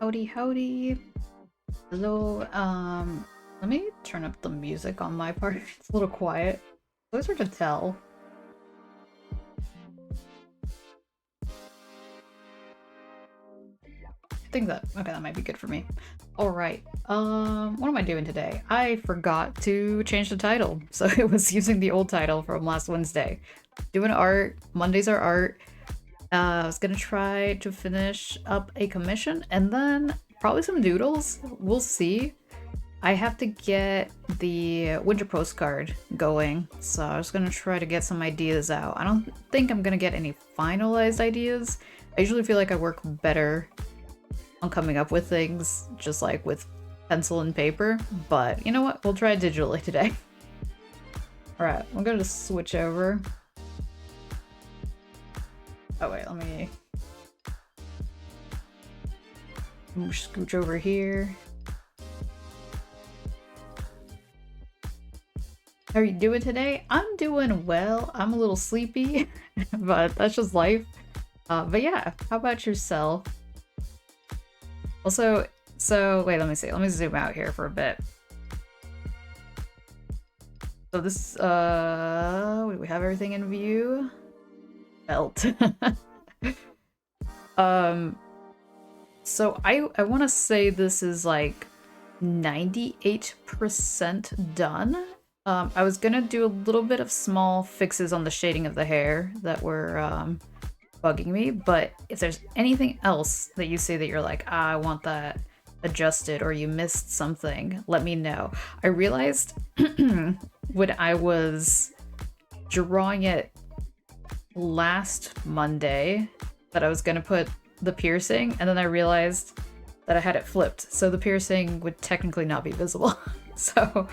Howdy, howdy. Hello. Let me turn up the music on my part. It's a little quiet. It's hard to tell. I think that, okay, that might be good for me. Alright, what am I doing today? I forgot to change the title, so it was using the old title from last Wednesday. Doing art, Mondays are art. I was gonna try to finish up a commission, and then probably some doodles. We'll see. I have to get the winter postcard going, so I was gonna try to get some ideas out. I don't think I'm gonna get any finalized ideas. I usually feel like I work better on coming up with things just like with pencil and paper, but you know what? We'll try it digitally today. Alright, I'm gonna just switch over. Oh wait, let me scooch over here. How are you doing today? I'm doing well. I'm a little sleepy, but that's just life. But yeah, how about yourself? Also, so wait, let me see. Let me zoom out here for a bit. So this, we have everything in view. Belt. So I want to say this is like 98% done. I was gonna do a little bit of small fixes on the shading of the hair that were bugging me, but if there's anything else that you say that you're like, ah, I want that adjusted or you missed something, let me know. I realized when I was drawing it last Monday that I was gonna put the piercing, and then I realized that I had it flipped, so the piercing would technically not be visible. So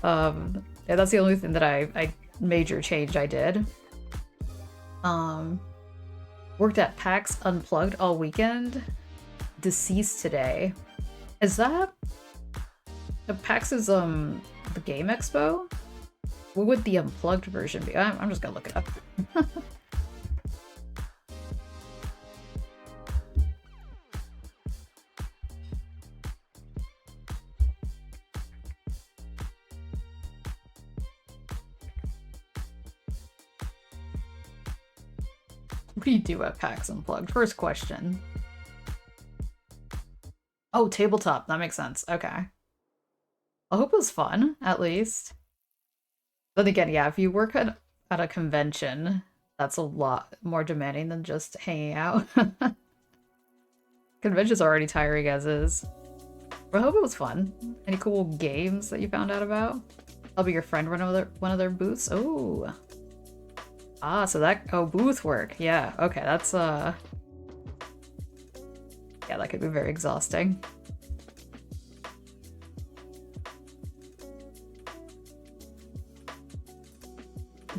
yeah, that's the only thing that I major change I did. Worked at PAX Unplugged all weekend. Deceased today. Is that the PAX is the game expo? What would the unplugged version be? I'm just gonna look it up. What do you do at PAX Unplugged? First question. Oh, tabletop. That makes sense. Okay. I hope it was fun, at least. But again, yeah, if you work at a convention, that's a lot more demanding than just hanging out. Convention's already tiring as is. But I hope it was fun. Any cool games that you found out about? I'll be your friend run one of their booths. Oh. Ah, so that, oh, booth work. Yeah, okay, that's, yeah, that could be very exhausting.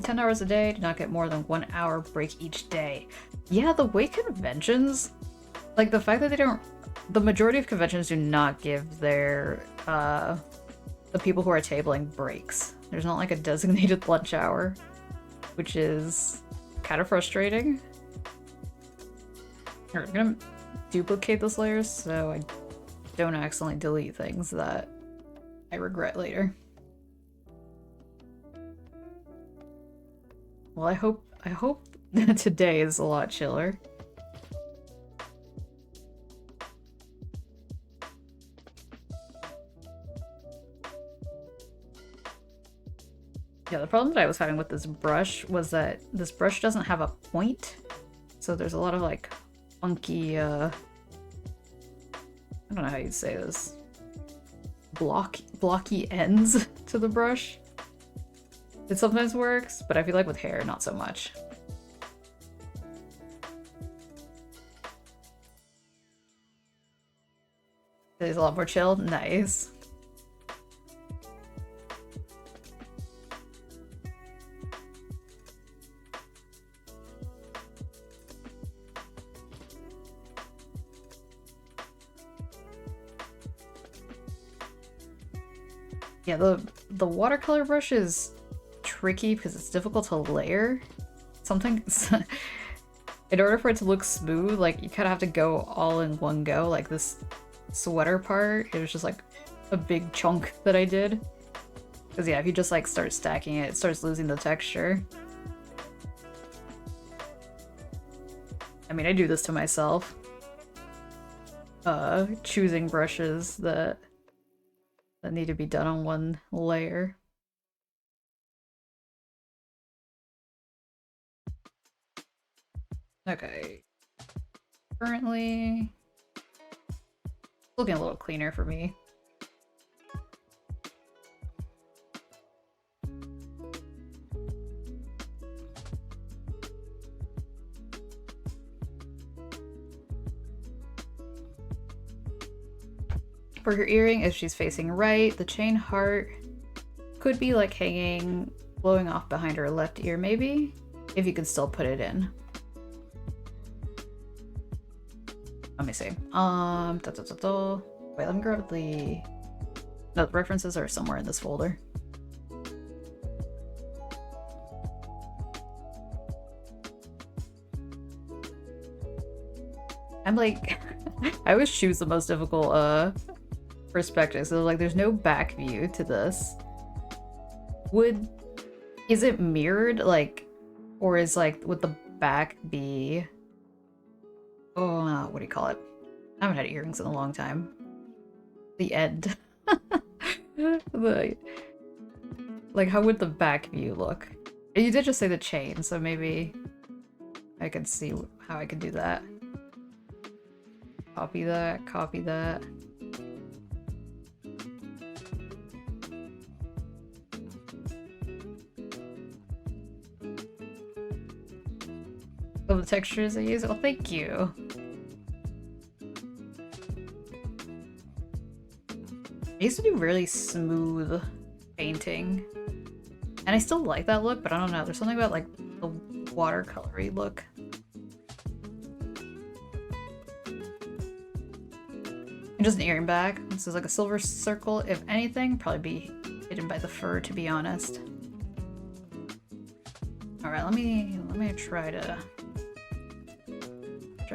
"10 hours a day, do not get more than 1 hour break each day." Yeah, the way conventions, like the fact that they don't, the majority of conventions do not give their, the people who are tabling breaks. There's not like a designated lunch hour, which is kind of frustrating. Here, I'm gonna duplicate this layer so I don't accidentally delete things that I regret later. Well, I hope today is a lot chiller. Yeah, the problem that I was having with this brush was that this brush doesn't have a point, so there's a lot of like funky, I don't know how you'd say this, blocky ends to the brush. It sometimes works, but I feel like with hair, not so much. It's a lot more chill. Nice. Yeah, the watercolor brush is tricky because it's difficult to layer. Something in order for it to look smooth, like you kind of have to go all in one go. Like this sweater part, it was just like a big chunk that I did. Because yeah, if you just like start stacking it, it starts losing the texture. I mean, I do this to myself. Choosing brushes that need to be done on one layer. Okay. Currently looking a little cleaner for me. For her earring, if she's facing right, the chain heart could be like hanging, blowing off behind her left ear maybe, if you can still put it in. Let me see. Wait, let me grab the... No, the references are somewhere in this folder. I'm like... I always choose the most difficult, perspective. So like, there's no back view to this. Is it mirrored? Like, or is like, would the back be... Oh, what do you call it? I haven't had earrings in a long time. The end. Like, how would the back view look? You did just say the chain, so maybe I can see how I could do that. Copy that, copy that. Oh, the textures I use? Oh, thank you. I used to do really smooth painting. And I still like that look, but I don't know. There's something about like the watercolory look. And just an earring back. This is like a silver circle. If anything, probably be hidden by the fur, to be honest. Alright, let me try to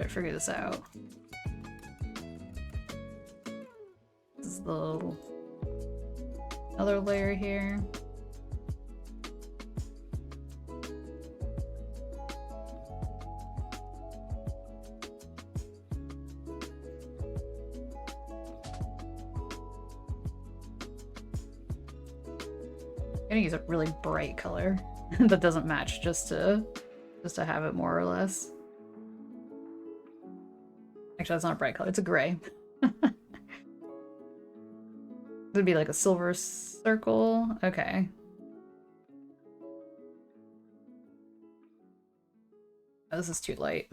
figure this out. This is the little other layer here. I'm gonna use a really bright color that doesn't match just to have it more or less. Actually, that's not a bright color, it's a gray. It'd be like a silver circle. Okay. Oh, this is too light.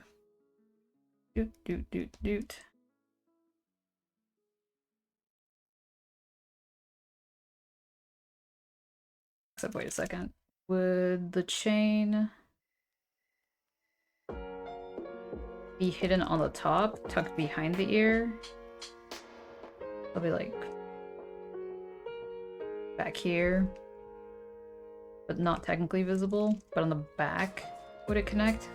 Doot, doot, doot, doot. Except, wait a second. Would the chain be hidden on the top, tucked behind the ear? It'll be like back here, but not technically visible. But on the back, would it connect?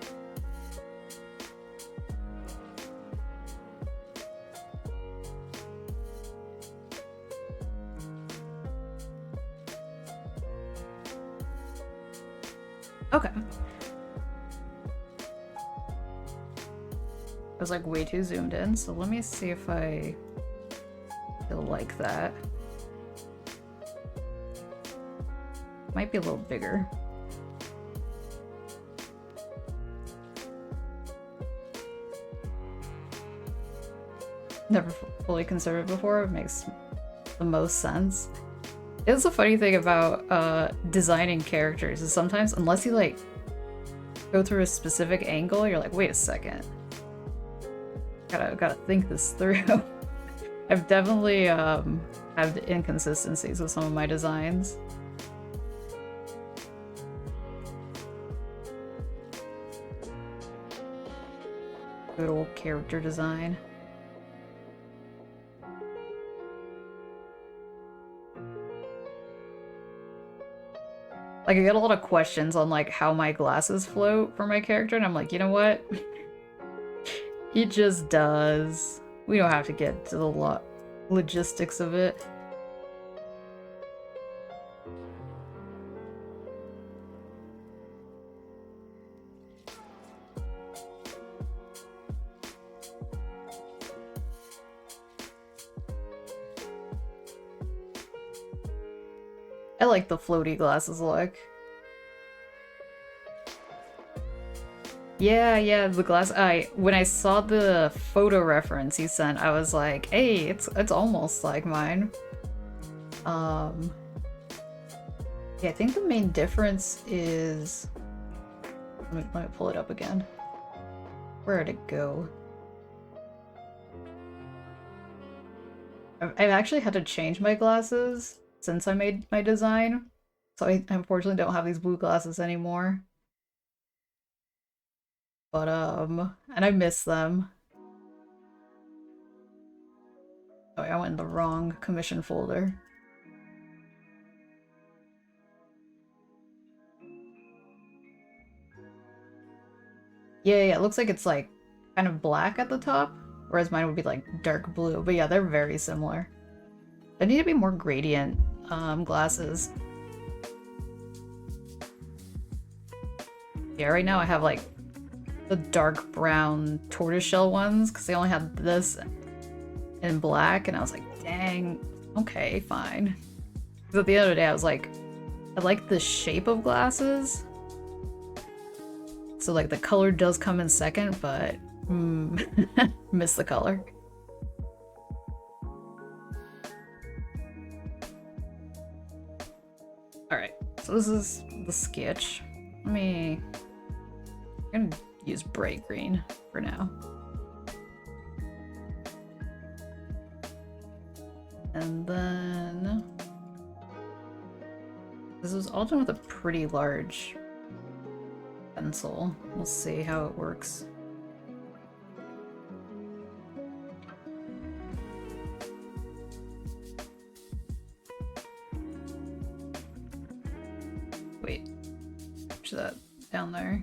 Okay. I was like way too zoomed in, so let me see if I feel like that. Might be a little bigger. Never fully considered it before. It makes the most sense. It's a funny thing about designing characters is sometimes, unless you like go through a specific angle, you're like, wait a second. Gotta think this through. I've definitely had inconsistencies with some of my designs. Good old character design. Like, I get a lot of questions on like how my glasses float for my character, and I'm like, you know what? He just does. We don't have to get to the logistics of it. I like the floaty glasses look. Yeah, the glass. When I saw the photo reference he sent, I was like, hey, it's almost like mine. Yeah, I think the main difference is... Let me pull it up again. Where did it go? I've actually had to change my glasses since I made my design, so I unfortunately don't have these blue glasses anymore. But, and I miss them. Oh, I went in the wrong commission folder. Yeah, it looks like it's like kind of black at the top, whereas mine would be like dark blue. But yeah, they're very similar. There need to be more gradient glasses. Yeah, right now I have like the dark brown tortoiseshell ones because they only had this in black, and I was like, dang, okay, fine. Because at the end of the day, I was like, I like the shape of glasses. So like the color does come in second, but miss the color. Alright, so this is the sketch. I'm gonna use bright green for now. And then this was all done with a pretty large pencil. We'll see how it works. Wait, push that down there.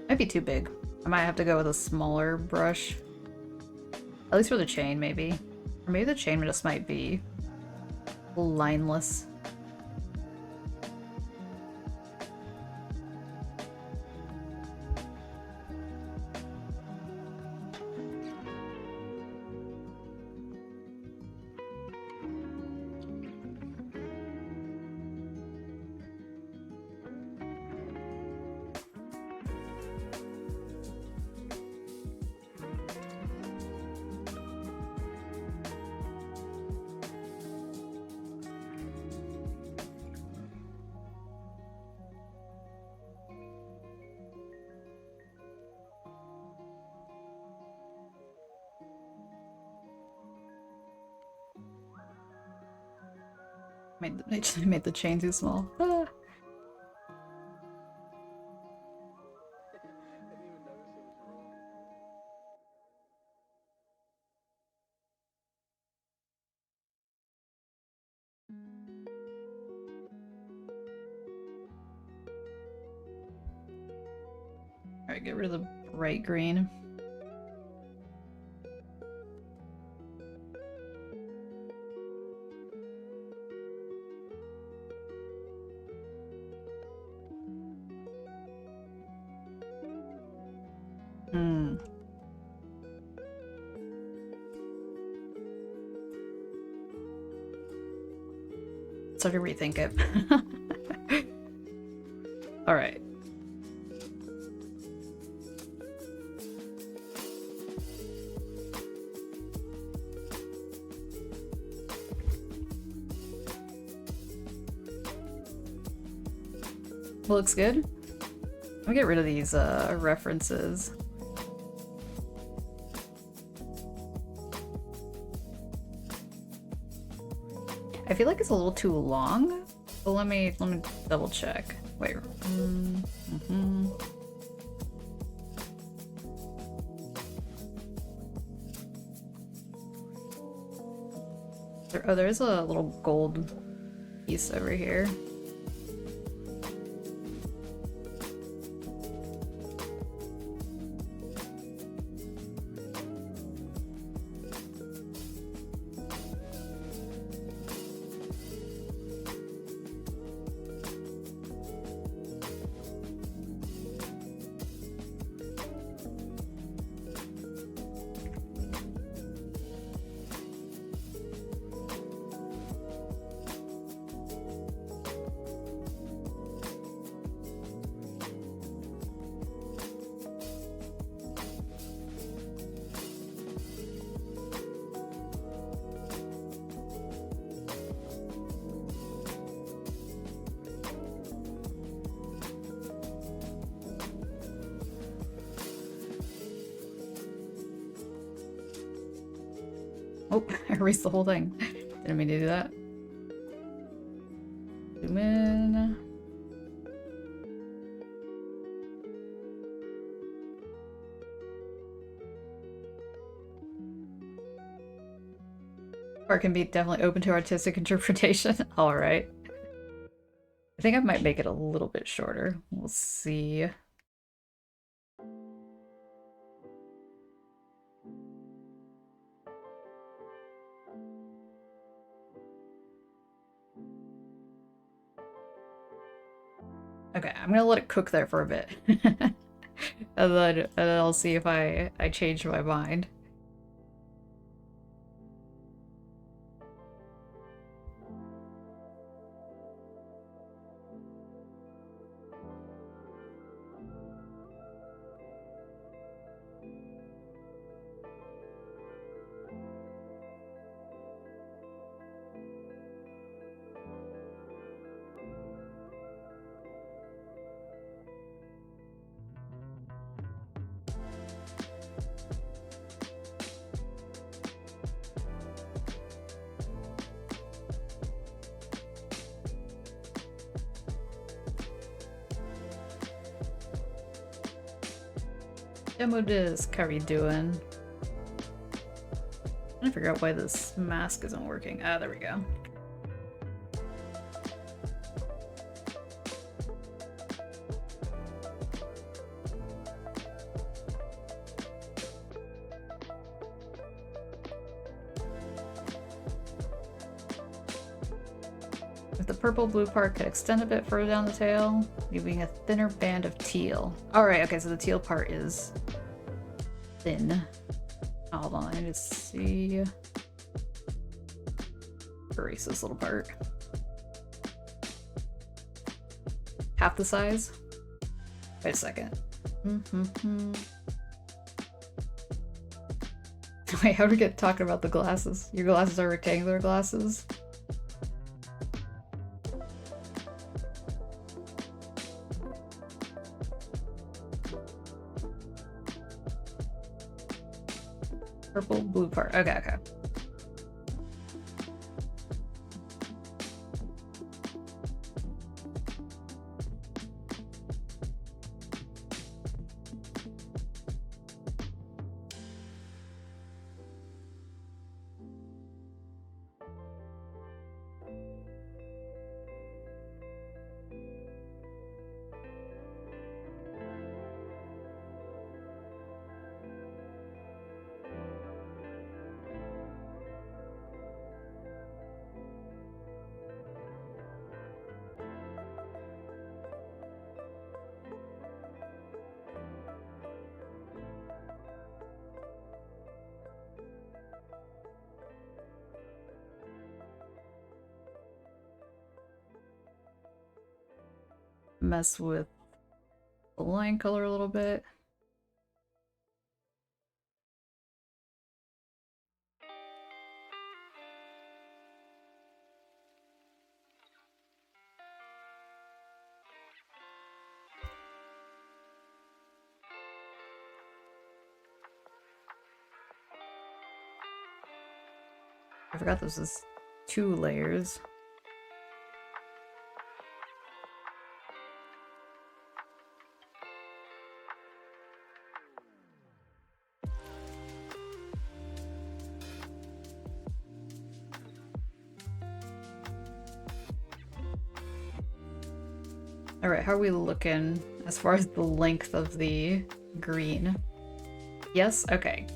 Might be too big. I might have to go with a smaller brush. At least for the chain, maybe. Or maybe the chain just might be lineless. Made the chain too small. Ah. Alright, get rid of the bright green. So to rethink it. All right. Looks good. I'll get rid of these references. I feel like it's a little too long, but let me double check. Wait. Oh, there's a little gold piece over here. Oh, I erased the whole thing. Didn't mean to do that. Zoom in. Art can be definitely open to artistic interpretation. Alright. I think I might make it a little bit shorter. We'll see. Okay, I'm gonna let it cook there for a bit. and then I'll see if I change my mind. Demo disc, how are you doing? I'm trying to figure out why this mask isn't working. Ah, there we go. If the purple-blue part could extend a bit further down the tail, leaving a thinner band of teal. Alright, okay, so the teal part is thin. Hold on, I need to see. Erase this little part. Half the size? Wait a second. Wait, how do we get talking about the glasses? Your glasses are rectangular glasses? Purple, blue part. Okay, okay. Mess with the line color a little bit. I forgot this is 2 layers. Alright, how are we looking as far as the length of the green? Yes? Okay.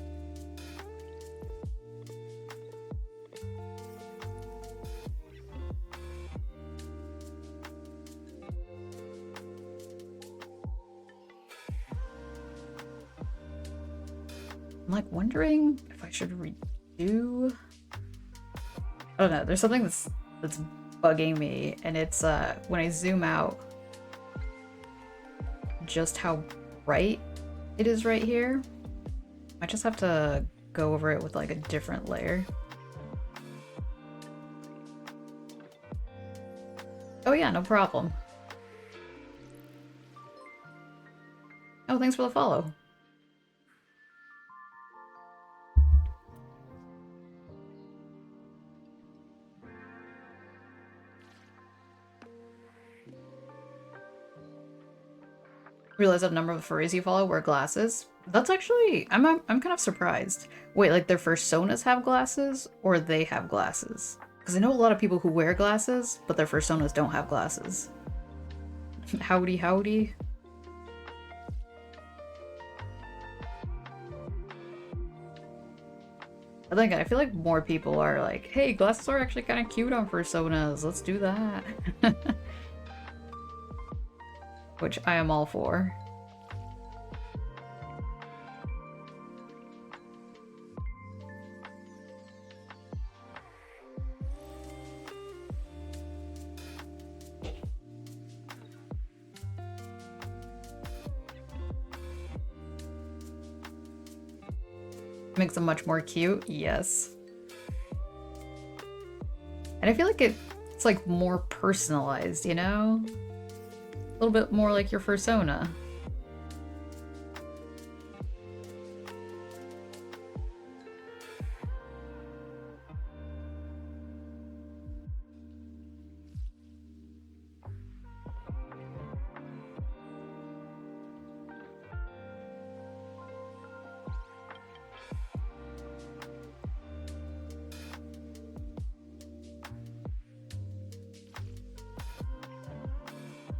I'm like wondering if I should redo... I don't know, there's something that's bugging me, and it's when I zoom out just how bright it is right here. I just have to go over it with like a different layer. Oh yeah, no problem. Oh, thanks for the follow. Realize that a number of furries you follow wear glasses. That's actually, I'm kind of surprised. Wait, like their fursonas have glasses, or they have glasses? Because I know a lot of people who wear glasses, but their fursonas don't have glasses. Howdy, howdy. I feel like more people are like, hey, glasses are actually kind of cute on fursonas. Let's do that. Which I am all for. Makes them much more cute, yes. And I feel like it's like more personalized, you know? A little bit more like your fursona.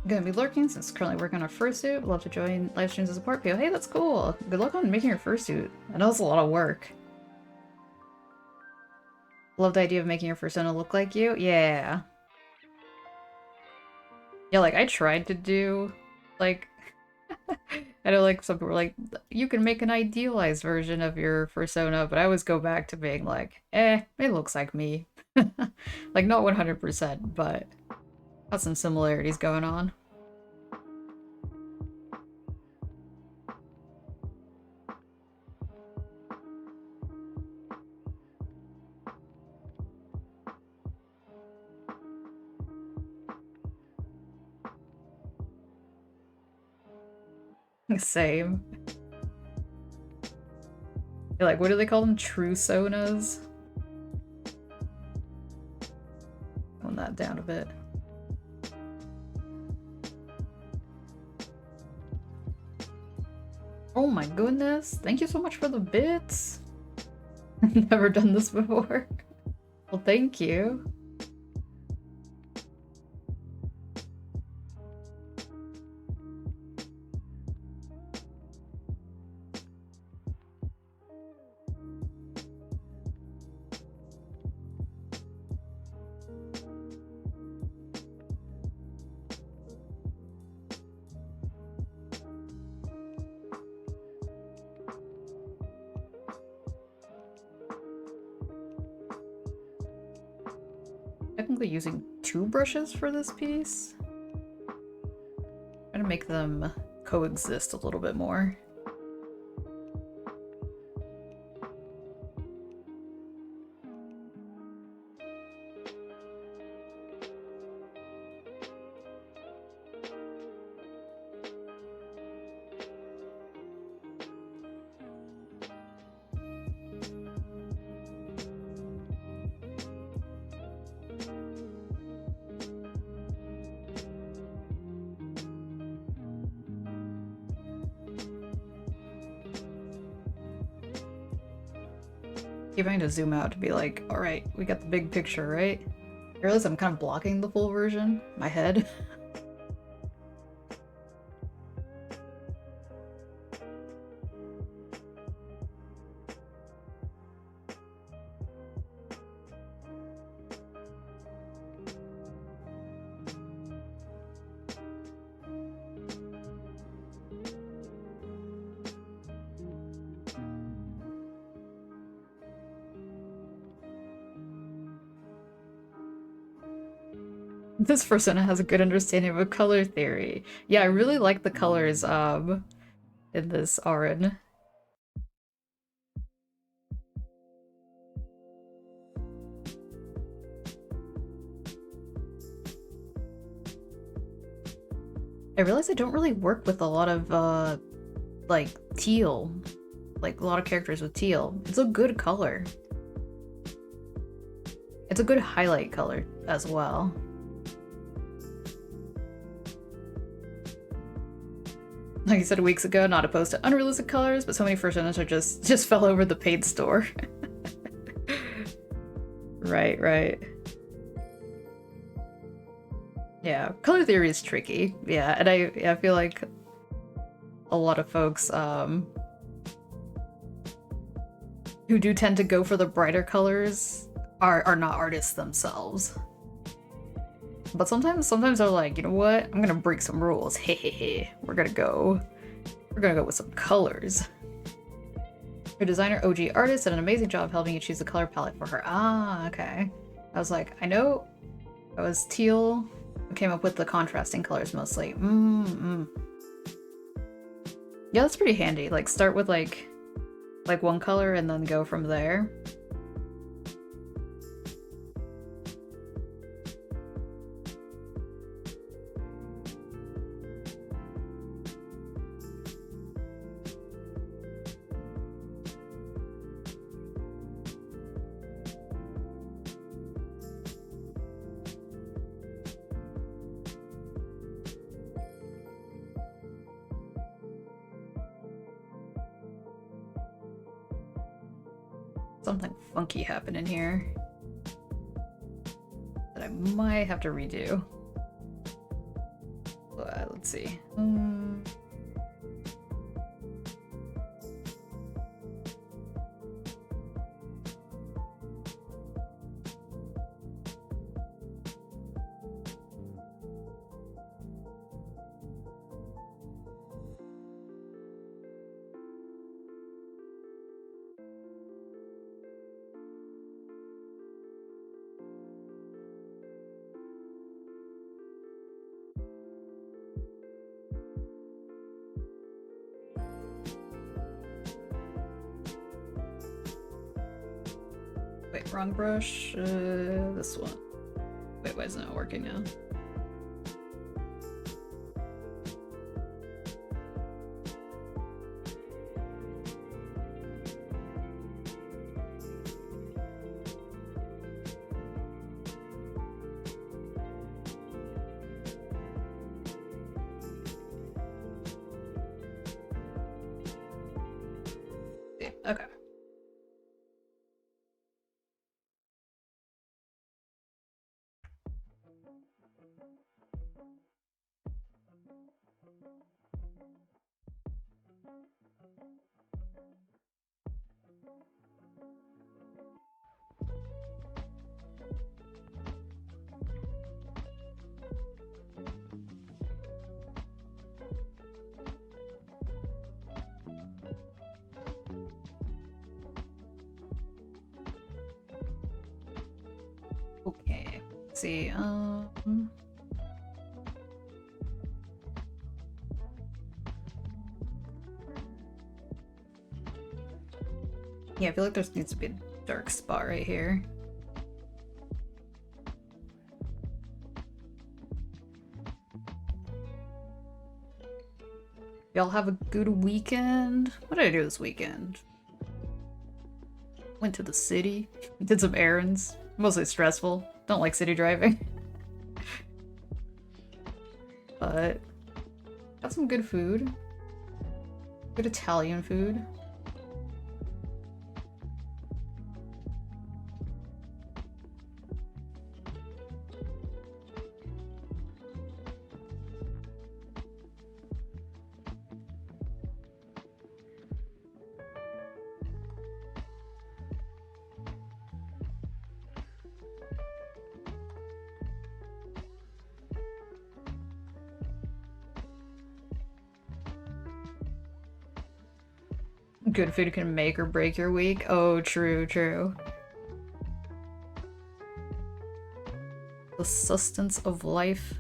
Gonna be lurking since currently working on a fursuit. Love to join live streams as a support PO. Hey, that's cool. Good luck on making your fursuit. I know it's a lot of work. Love the idea of making your fursona look like you. Yeah. Yeah, like I tried to do like I know like some people were like, you can make an idealized version of your fursona, but I always go back to being like, it looks like me. Like not 100%, but got some similarities going on. Same. You're like, what do they call them? True sonas? Tone that down a bit. Oh my goodness. Thank you so much for the bits. Never done this before. Well, thank you. Technically using 2 brushes for this piece. Trying to make them coexist a little bit more. Keep having to zoom out to be like, alright, we got the big picture, right? I realize I'm kind of blocking the full version. My head. This persona has a good understanding of color theory. Yeah, I really like the colors in this Arin. I realize I don't really work with a lot of like teal. Like a lot of characters with teal. It's a good color. It's a good highlight color as well. Like I said weeks ago, not opposed to unrealistic colors, but so many personas are just fell over the paint store. Right. Yeah, color theory is tricky. Yeah, and I feel like a lot of folks who do tend to go for the brighter colors are not artists themselves. But sometimes they're like, you know what? I'm gonna break some rules. Hehehe. We're gonna go with some colors. Her designer OG artist did an amazing job helping you choose the color palette for her. Ah, okay. I was like, I know I was teal. I came up with the contrasting colors mostly. Yeah, that's pretty handy. Like start with like one color and then go from there. Something funky happened in here that I might have to redo. Let's see. Wait, wrong brush. This one. Wait, why isn't it working now? Okay. Okay. Let's see. Yeah, I feel like there needs to be a dark spot right here. Y'all have a good weekend? What did I do this weekend? Went to the city, did some errands. Mostly stressful. Don't like city driving. But got some good food. Good Italian food. Good food can make or break your week. Oh, true. The sustenance of life.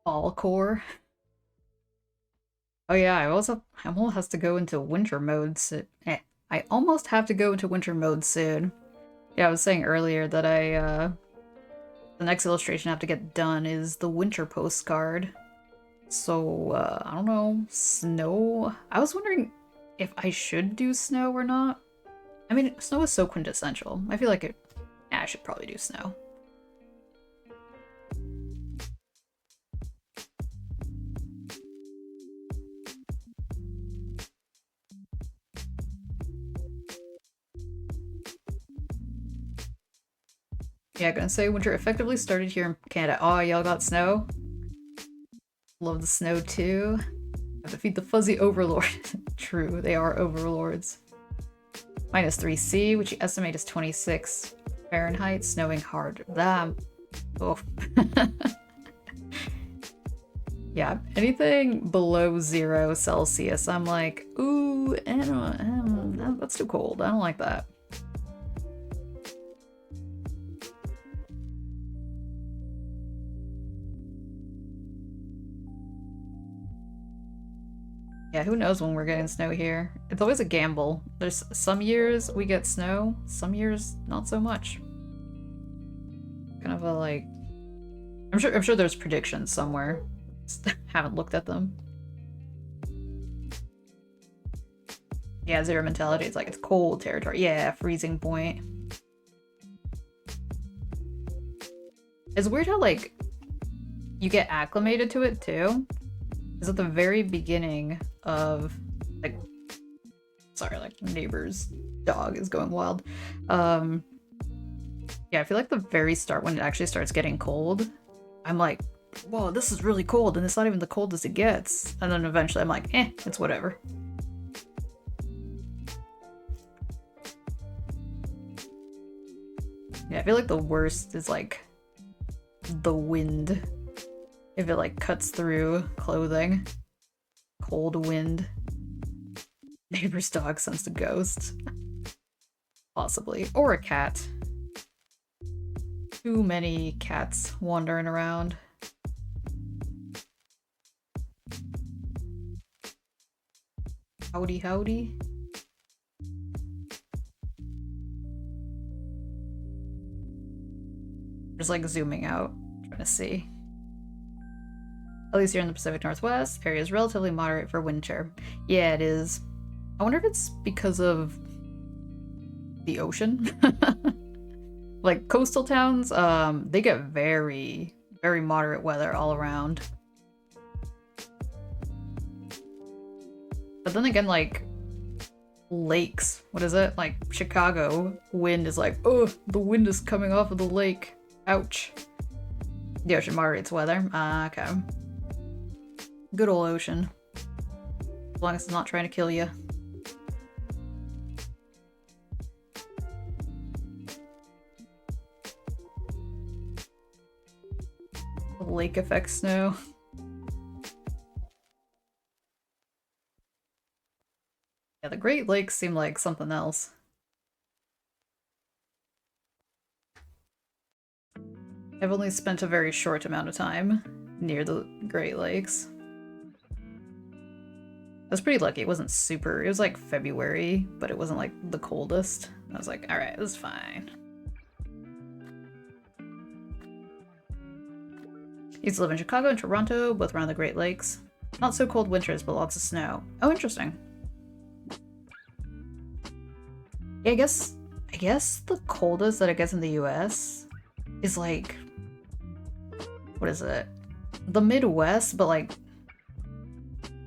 Fall core. Oh yeah, I almost has to go into winter mode soon. I almost have to go into winter mode soon. Yeah, I was saying earlier that the next illustration I have to get done is the winter postcard. So, I don't know, snow? I was wondering if I should do snow or not. I mean, snow is so quintessential. I feel like yeah, I should probably do snow. Yeah, gonna say winter effectively started here in Canada. Oh, y'all got snow? Love the snow too. Defeat the fuzzy overlord. True, they are overlords. -3C, which you estimate is 26 Fahrenheit, snowing hard. Damn. Oh. Yeah, anything below 0 Celsius, I'm like, ooh, that's too cold. I don't like that. Yeah, who knows when we're getting snow here. It's always a gamble. There's some years we get snow, some years not so much. Kind of a like... I'm sure there's predictions somewhere. Just haven't looked at them. Yeah, zero mentality. It's like it's cold territory. Yeah, freezing point. It's weird how like you get acclimated to it too. Is at the very beginning of like, sorry, like neighbor's dog is going wild. Yeah, I feel like the very start when it actually starts getting cold, I'm like, whoa, this is really cold, and it's not even the coldest it gets. And then eventually I'm like, it's whatever. Yeah, I feel like the worst is like the wind. If it like cuts through clothing. Cold wind. Neighbor's dog sensed a ghost. Possibly. Or a cat. Too many cats wandering around. Howdy, howdy. Just like zooming out, trying to see. At least here in the Pacific Northwest, area is relatively moderate for winter. Yeah, it is. I wonder if it's because of the ocean. Like coastal towns, they get very, very moderate weather all around. But then again, like lakes, what is it? Like Chicago, wind is like, oh, the wind is coming off of the lake. Ouch. The ocean moderates weather. Okay. Good old ocean. As long as it's not trying to kill you. Lake effect snow. Yeah, the Great Lakes seem like something else. I've only spent a very short amount of time near the Great Lakes. I was pretty lucky. It wasn't super. It was like February, but it wasn't like the coldest. I was like, all right, this is fine. Used to live in Chicago and Toronto, both around the Great Lakes. Not so cold winters, but lots of snow. Oh, interesting. Yeah, I guess the coldest that it gets in the US is like, what is it? The Midwest, but like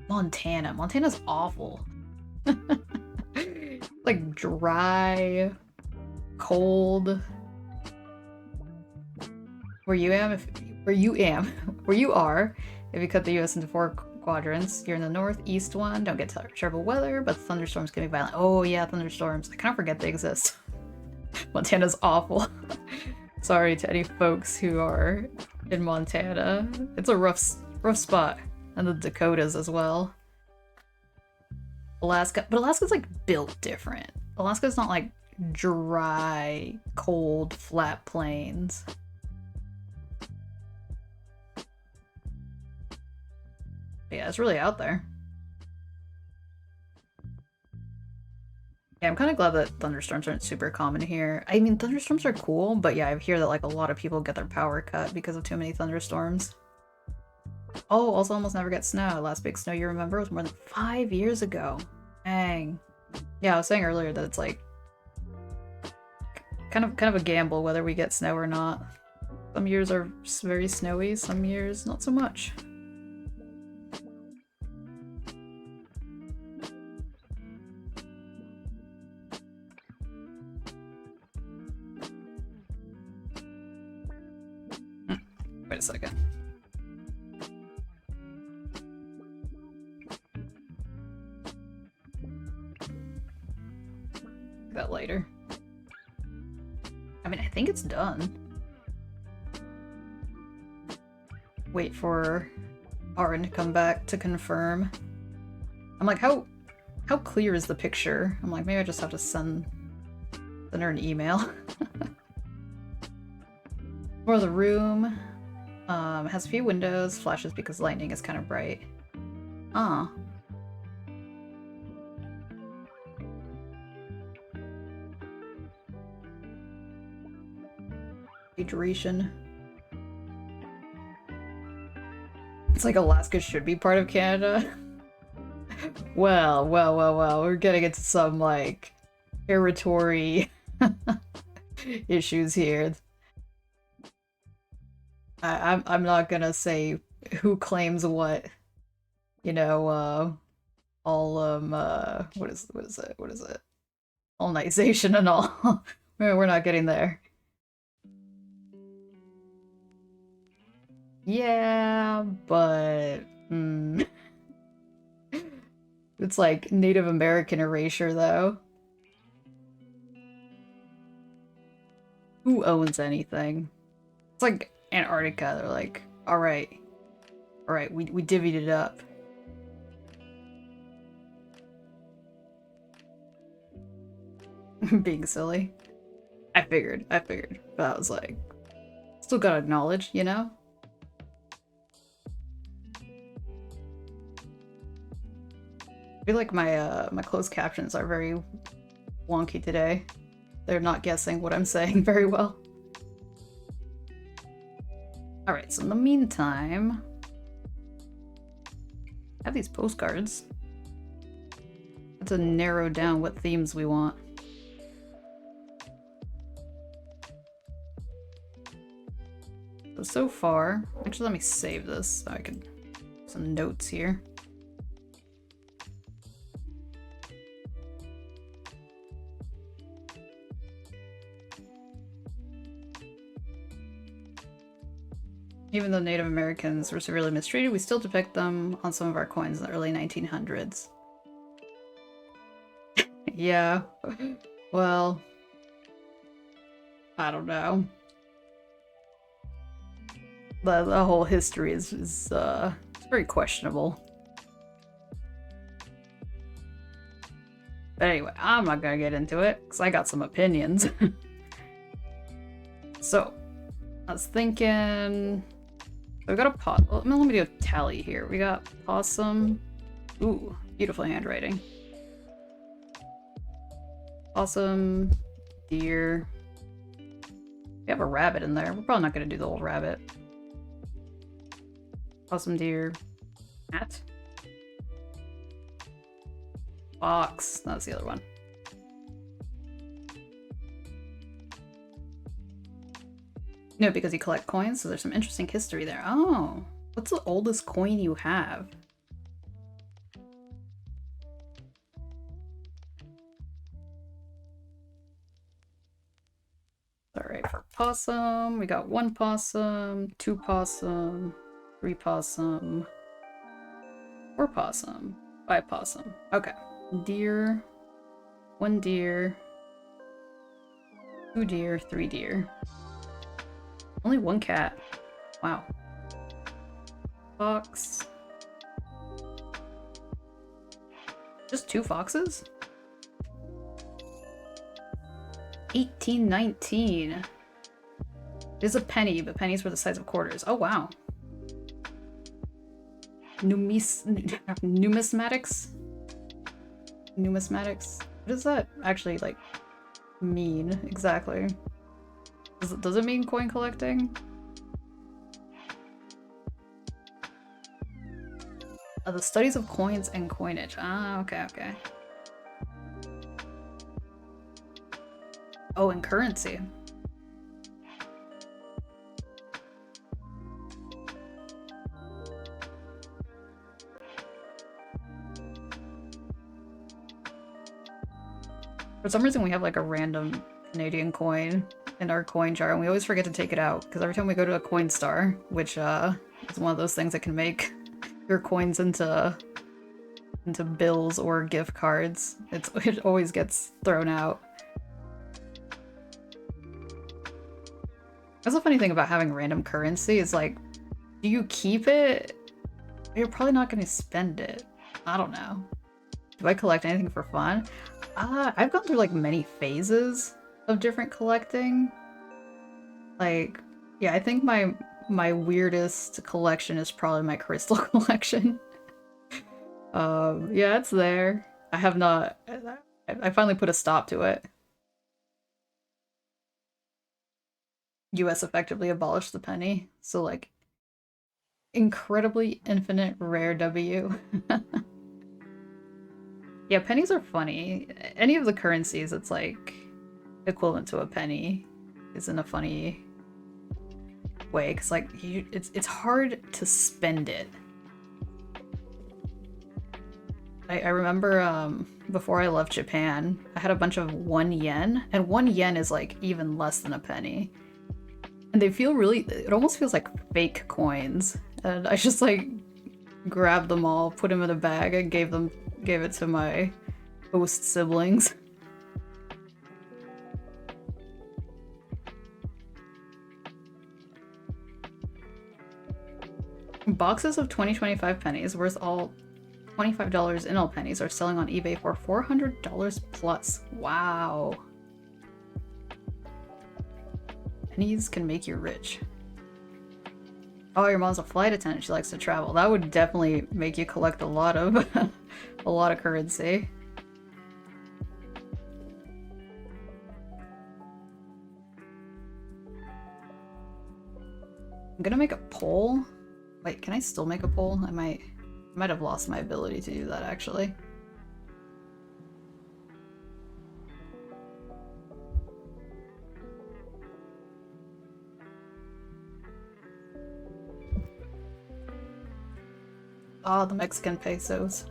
Montana. Montana's awful. Like dry, cold. Where you are, if you cut the US into 4 quadrants, you're in the northeast one, don't get terrible weather, but thunderstorms can be violent. Oh yeah, thunderstorms. I kind of forget they exist. Montana's awful. Sorry to any folks who are in Montana. It's a rough spot. And the Dakotas as well. Alaska, but Alaska's like built different. Alaska's not like dry, cold, flat plains. Yeah, it's really out there. Yeah, I'm kind of glad that thunderstorms aren't super common here. I mean, thunderstorms are cool, but yeah, I hear that like a lot of people get their power cut because of too many thunderstorms. Oh, also almost never get snow. Last big snow you remember was more than 5 years ago. Dang. Yeah, I was saying earlier that it's like kind of a gamble whether we get snow or not. Some years are very snowy, some years not so much. Wait a second. That later. I mean, I think it's done. Wait for Aaron to come back to confirm. I'm like, how clear is the picture? I'm like, maybe I just have to send her an email. More of the room. Has a few windows, flashes because lightning is kind of bright. Ah. Hydration. It's like Alaska should be part of Canada. Well, we're getting into some, like, territory issues here. I'm not gonna say who claims what, you know, all, what is it? Colonization and all. We're not getting there. Yeah, but it's like Native American erasure, though. Who owns anything? It's like Antarctica. They're like, all right, we divvied it up. Being silly. I figured. But I was like, still gotta acknowledge, you know? I feel like my my closed captions are very wonky today. They're not guessing what I'm saying very well. Alright, so in the meantime, I have these postcards. I have to narrow down what themes we want. So far, actually let me save this so I can some notes here. Even though Native Americans were severely mistreated, we still depict them on some of our coins in the early 1900s. Yeah, well, I don't know. the whole history is very questionable. But anyway, I'm not gonna get into it because I got some opinions. So, I was thinking. So we got a pot. Well, let me do a tally here. We got possum. Ooh, beautiful handwriting. Possum, deer. We have a rabbit in there. We're probably not going to do the whole rabbit. Possum, deer, cat, fox. That's the other one. No, because you collect coins, so there's some interesting history there. Oh, what's the oldest coin you have? Alright, for possum, we got 1 possum, 2 possum, 3 possum, 4 possum, 5 possum. Okay. Deer, 1 deer, 2 deer, 3 deer. Only 1 cat. Wow. Fox. Just 2 foxes? 1819. It is a penny, but pennies were the size of quarters. Oh, wow. Numismatics? Numismatics? What does that actually, like, mean exactly? Does it mean coin collecting? The studies of coins and coinage. Ah, okay, okay. Oh, and currency. For some reason we have like a random Canadian coin in our coin jar and we always forget to take it out because every time we go to a coin star, which is one of those things that can make your coins into bills or gift cards, it always gets thrown out. That's the funny thing about having random currency is like, do you keep it? You're probably not going to spend it. I don't know. Do I collect anything for fun? I've gone through like many phases of different collecting. Like, yeah, I think my weirdest collection is probably my crystal collection. Yeah, it's there. I have not. I finally put a stop to it. US effectively abolished the penny, so like incredibly infinite rare W. Yeah, pennies are funny. Any of the currencies it's like equivalent to a penny is in a funny way because like it's hard to spend it. I remember before I left Japan, I had a bunch of 1 yen, and 1 yen is like even less than a penny. And they feel really, it almost feels like fake coins. And I just like grabbed them all, put them in a bag, and gave it to my host siblings. Boxes of 2025 pennies worth all $25 in all pennies are selling on eBay for $400 plus. Wow. Pennies can make you rich. Oh, your mom's a flight attendant. She likes to travel. That would definitely make you collect a lot of a lot of currency. I'm gonna make a poll. Wait, can I still make a poll? I might have lost my ability to do that actually. Oh, the Mexican pesos.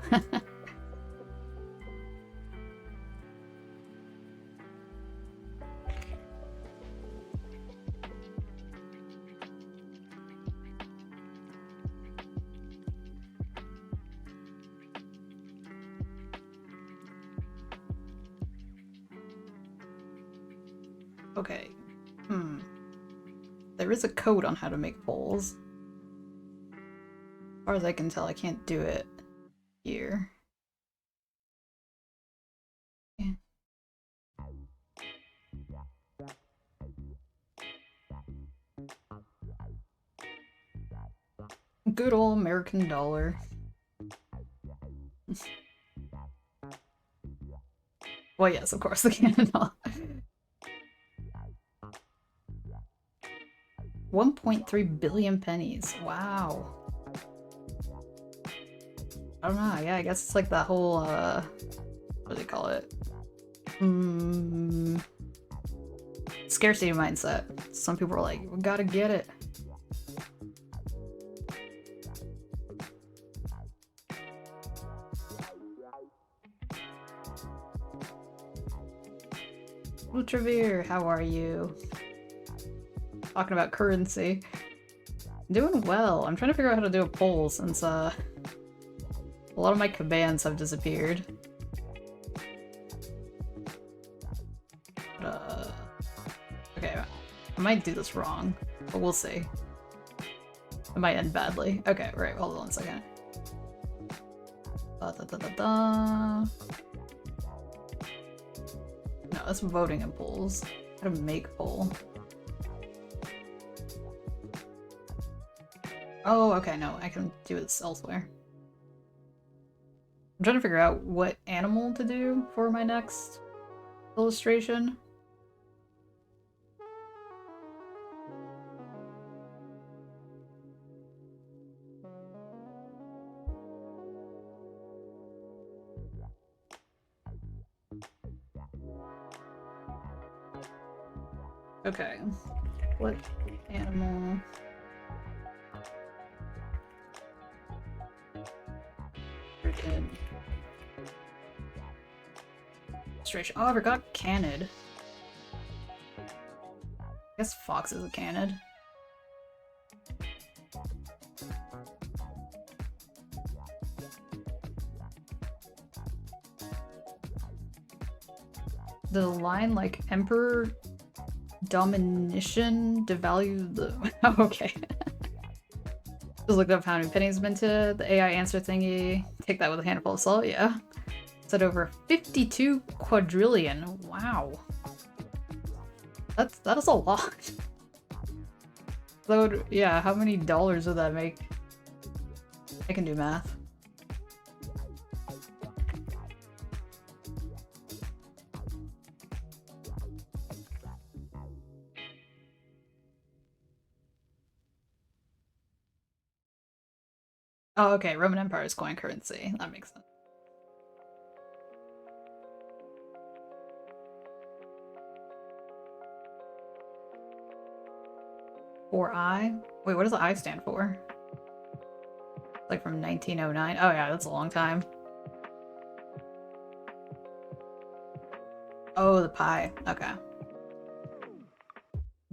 Okay. There is a code on how to make polls. far as I can tell, I can't do it here. Yeah. Good old American dollar. Well, yes, of course, the Canada dollar. 1.3 billion pennies. Wow. I don't know. Yeah, I guess it's like that whole, what do they call it? Scarcity mindset. Some people are like, we gotta get it. Ultravere, how are you? Talking about currency. Doing well. I'm trying to figure out how to do a poll since, a lot of my commands have disappeared. Okay, I might do this wrong, but we'll see. It might end badly. Okay, right, hold on a second. No, that's voting in polls. How to make poll. Oh, okay, no, I can do this elsewhere. I'm trying to figure out what animal to do for my next illustration. Okay, what animal? Freaking illustration. Oh, I forgot canid. I guess fox is a canid. The line like emperor domination devalue the oh, okay. Just looked up how many pennies minted, the AI answer thingy. Take that with a handful of salt, yeah. Said over 52 quadrillion. Wow. That is a lot. That would, yeah, how many dollars would that make? I can do math. Oh, okay, Roman Empire is coin currency. That makes sense. For I? Wait, what does the I stand for? Like from 1909? Oh yeah, that's a long time. Oh, the pie. Okay.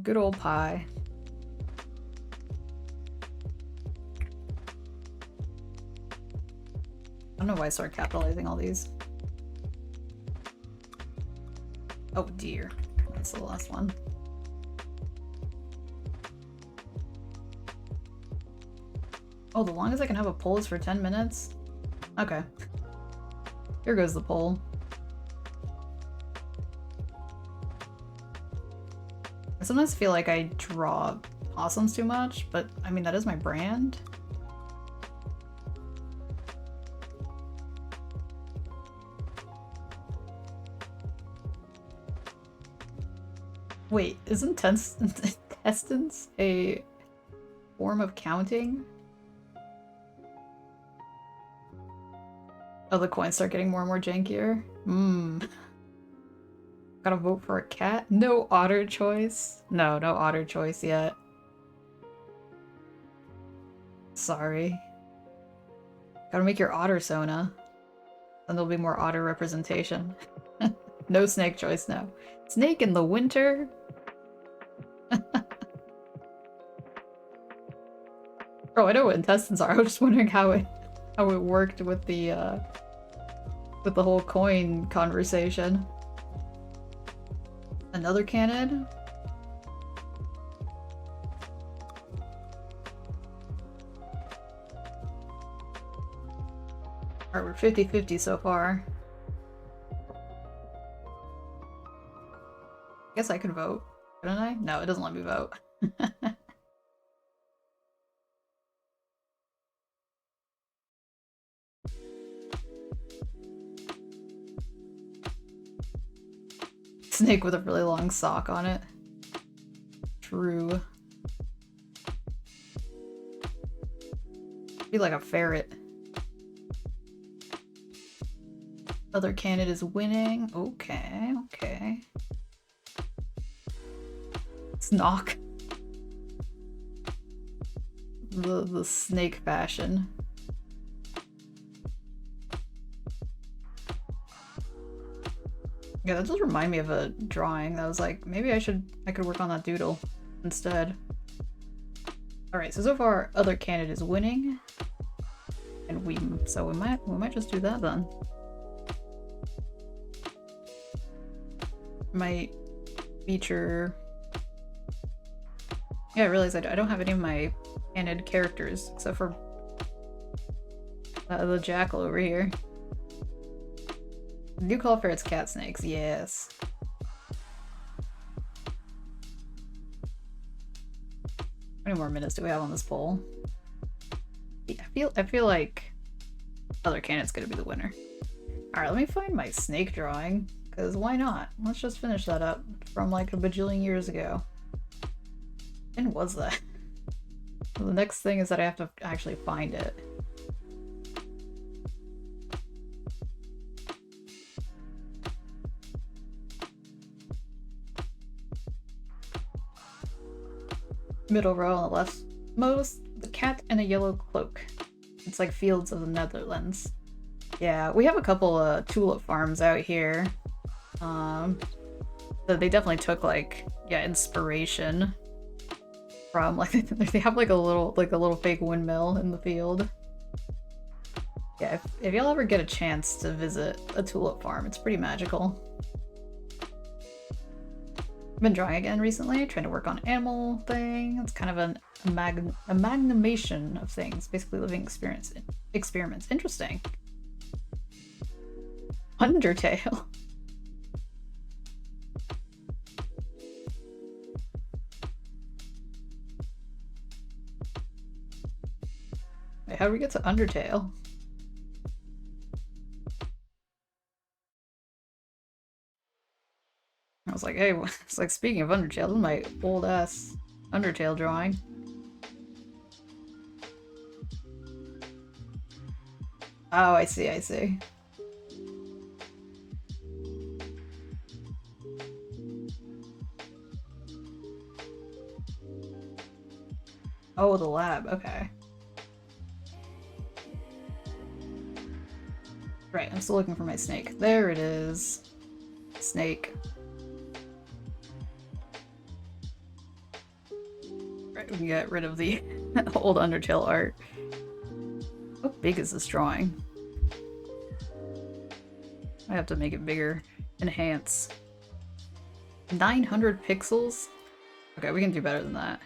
Good old pie. I don't know why I started capitalizing all these. Oh dear. That's the last one. Oh, the longest I can have a poll is for 10 minutes? Okay. Here goes the poll. I sometimes feel like I draw possums too much, but I mean, that is my brand. Wait, isn't intestines a form of counting? Oh, the coins start getting more and more jankier? Gotta vote for a cat? No otter choice? No, no otter choice yet. Sorry. Gotta make your otter sona. Then there'll be more otter representation. No snake choice, no. Snake in the winter? Oh, I know what intestines are. I was just wondering how it worked with the whole coin conversation. Another cannon? Alright, we're 50-50 so far. Guess I could vote, couldn't I? No, it doesn't let me vote. Snake with a really long sock on it. True. Be like a ferret. Other candidate is winning. Okay, okay. Snock. The snake fashion. Yeah, that does remind me of a drawing that was like, maybe I could work on that doodle instead. Alright, so far other candidate is winning. And we might just do that then. Might feature. Yeah, I realized I don't have any of my candid characters except for the jackal over here. Do call ferrets cat snakes, yes. How many more minutes do we have on this poll? Yeah, I feel like other candidate's gonna be the winner. Alright, let me find my snake drawing, because why not? Let's just finish that up from like a bajillion years ago. When was that? Well, the next thing is that I have to actually find it. Middle row on the leftmost, the cat in a yellow cloak. It's like Fields of the Netherlands. Yeah, we have a couple tulip farms out here. So they definitely took like, yeah, inspiration from like they have like a little fake windmill in the field. Yeah, if y'all ever get a chance to visit a tulip farm, it's pretty magical. I've been drawing again recently, trying to work on animal thing. It's kind of an amalgamation of things, basically living experiments. Interesting. Undertale. Wait, how do we get to Undertale? I was like, hey, it's like, speaking of Undertale, this is my old ass Undertale drawing. Oh, I see, I see. Oh, the lab, okay. Right, I'm still looking for my snake. There it is. Snake. Right, we can get rid of the old Undertale art. How big is this drawing? I have to make it bigger. Enhance. 900 pixels? Okay, we can do better than that.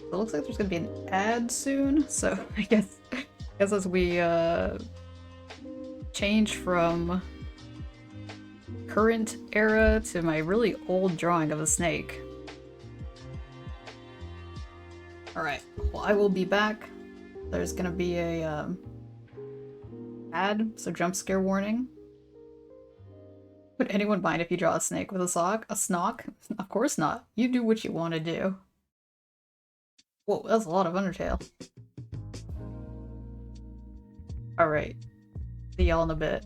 It looks like there's gonna be an ad soon, so I guess as we change from current era to my really old drawing of a snake. Alright, well I will be back. There's gonna be a ad, so jump scare warning. Would anyone mind if you draw a snake with a sock? A snock? Of course not. You do what you want to do. Whoa, that's a lot of Undertale. Alright. See y'all in a bit.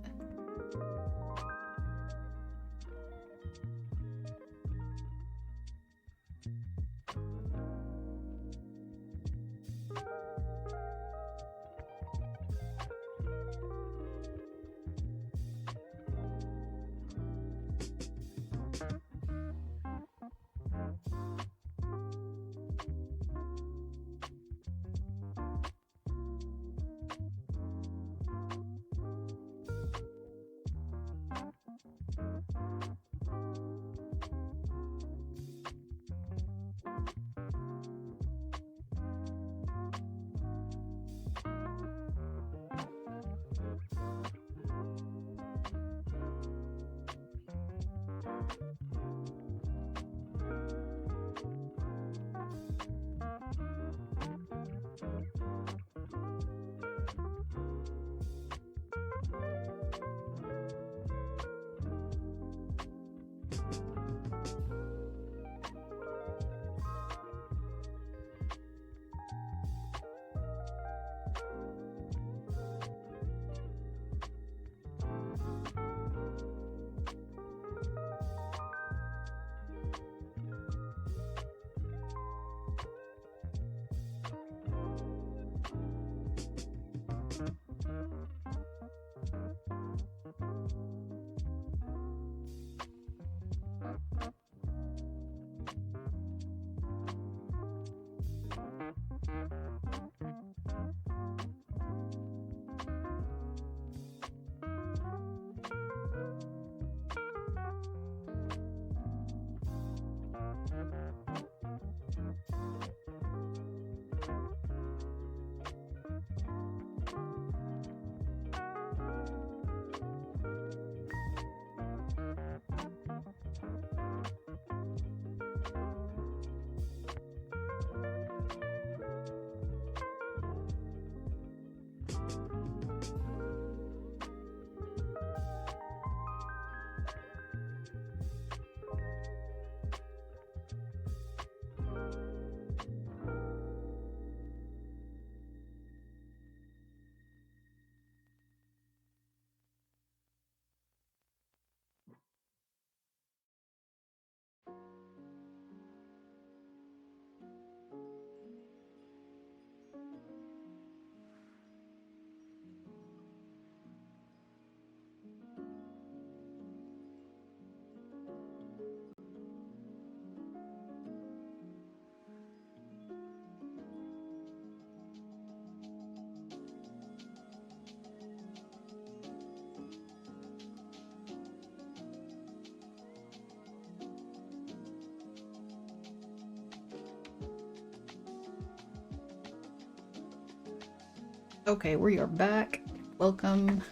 Okay, we are back. Welcome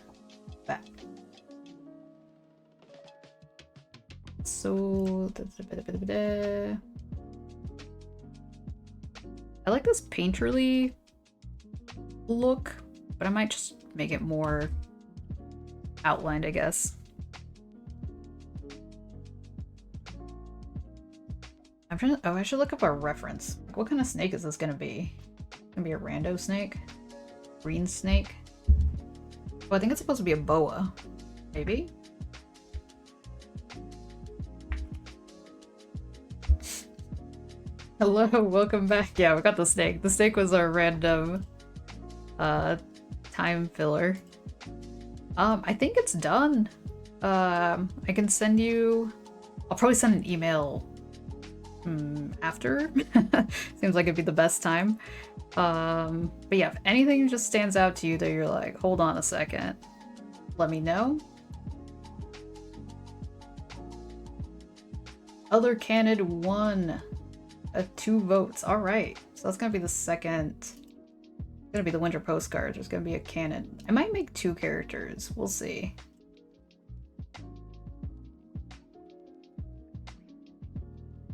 back. So, I like this painterly look, but I might just make it more outlined, I guess. I'm trying to, oh, I should look up our reference. What kind of snake is this gonna be? Gonna be a rando snake? Green snake? Oh, I think it's supposed to be a boa. Maybe? Hello, welcome back. Yeah, we got the snake. The snake was our random time filler. I think it's done. I can send you... I'll probably send an email after. Seems like it'd be the best time. But yeah, if anything just stands out to you that you're like, hold on a second, let me know. Other candidate 1. 2 votes. Alright. So that's gonna be the second. Gonna be the winter postcard. There's gonna be a canon. I might make 2 characters. We'll see.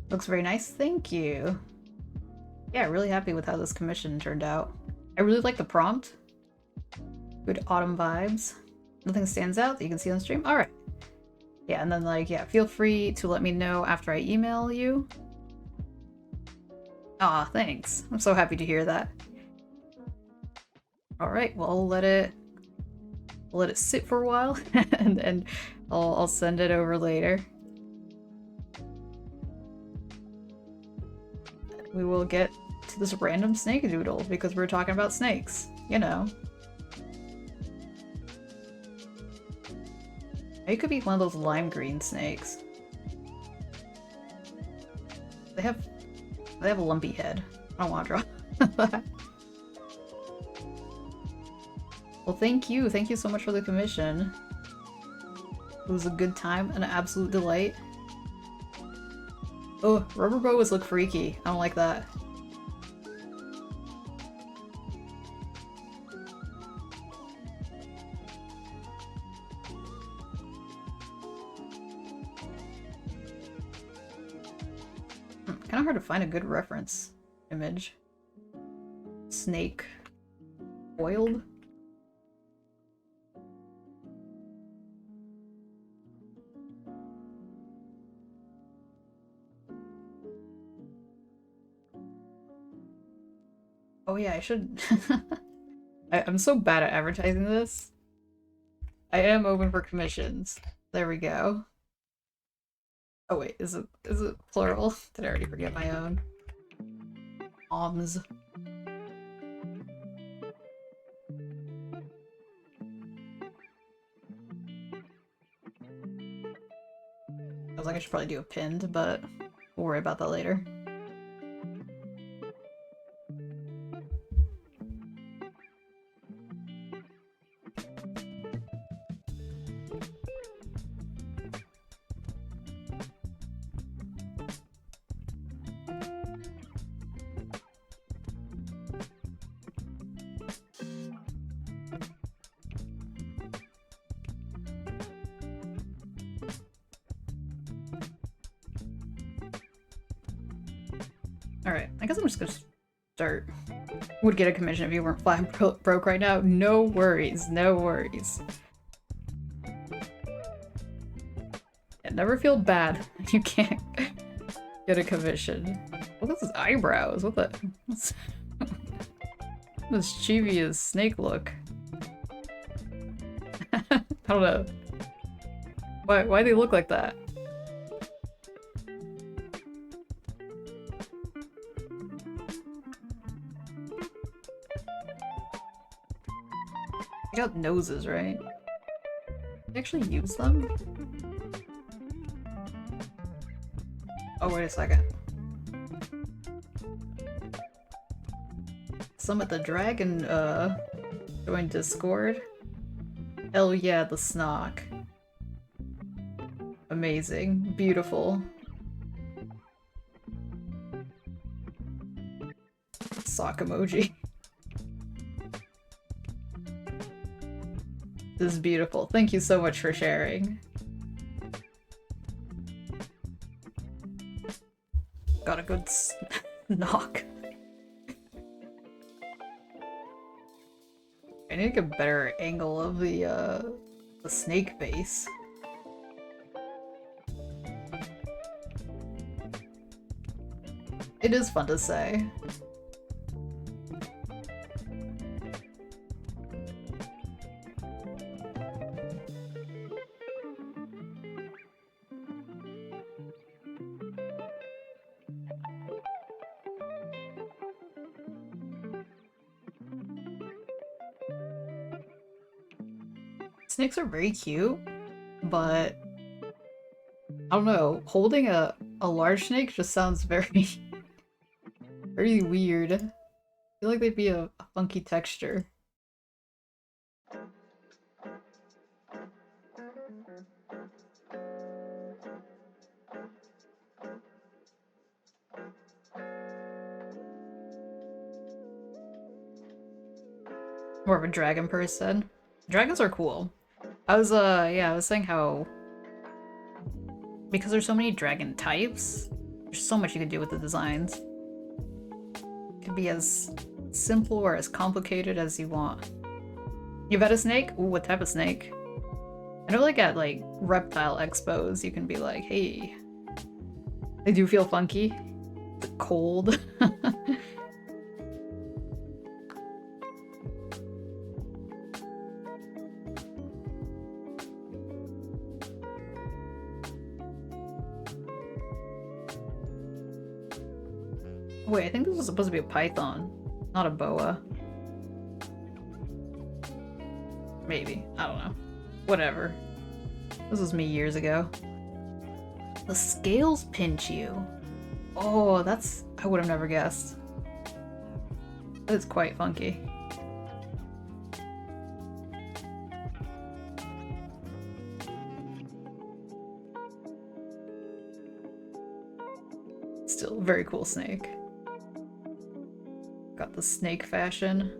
Looks very nice. Thank you. Yeah, really happy with how this commission turned out. I really like the prompt. Good autumn vibes. Nothing stands out that you can see on stream? Alright. Yeah, and then like, yeah, feel free to let me know after I email you. Aw, thanks. I'm so happy to hear that. Alright, well I'll let it sit for a while and I'll send it over later. We will get to this random snake doodle because we're talking about snakes, you know. It could be one of those lime green snakes. They have a lumpy head. I don't want to draw that. Well, thank you. Thank you so much for the commission. It was a good time, an absolute delight. Oh, rubber boas look freaky. I don't like that. Kind of hard to find a good reference image. Snake oiled. Oh yeah, I should... I'm so bad at advertising this. I am open for commissions. There we go. Oh wait, is it plural? Did I already forget my own? Oms. I was like, I should probably do a pinned, but we'll worry about that later. Alright, I guess I'm just gonna start. Would get a commission if you weren't flat broke right now. No worries, no worries. Yeah, never feel bad. You can't get a commission. Look at his eyebrows. What the? This chibi snake look. I don't know. Why they look like that? They got noses, right? They actually use them? Oh, wait a second. Summit the Dragon, joined Discord. Hell yeah, the Snock. Amazing. Beautiful. Sock emoji. This is beautiful. Thank you so much for sharing. Got a good knock. I need to get a better angle of the snake face. It is fun to say. Snakes are very cute, but I don't know, holding a large snake just sounds very very weird. I feel like they'd be a funky texture. More of a dragon person. Dragons are cool. I was saying how because there's so many dragon types, there's so much you can do with the designs. It can be as simple or as complicated as you want. You've had a snake? Ooh, what type of snake? I know like at like reptile expos you can be like, hey, they do feel funky. Is it cold? Wait, I think this was supposed to be a python, not a boa. Maybe. I don't know. Whatever. This was me years ago. The scales pinch you. Oh, that's... I would have never guessed. That is quite funky. Still a very cool snake. Got the snake fashion.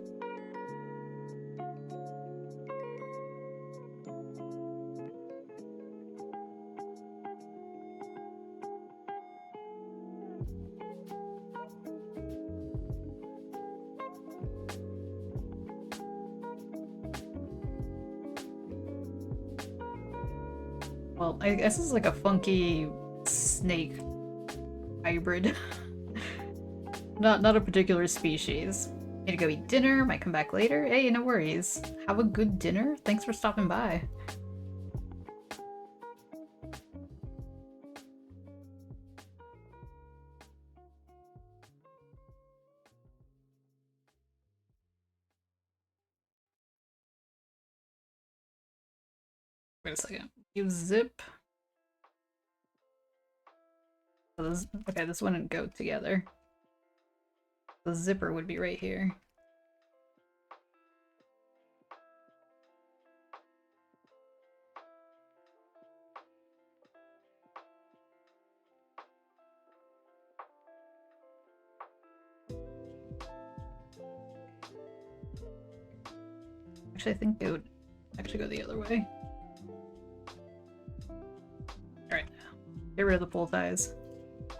Well, I guess this is like a funky snake hybrid. Not a particular species. Need to go eat dinner, might come back later. Hey, no worries. Have a good dinner. Thanks for stopping by. Wait a second. You zip. Oh, okay, this wouldn't go together. The zipper would be right here. Actually, I think it would actually go the other way. Alright, get rid of the pull ties.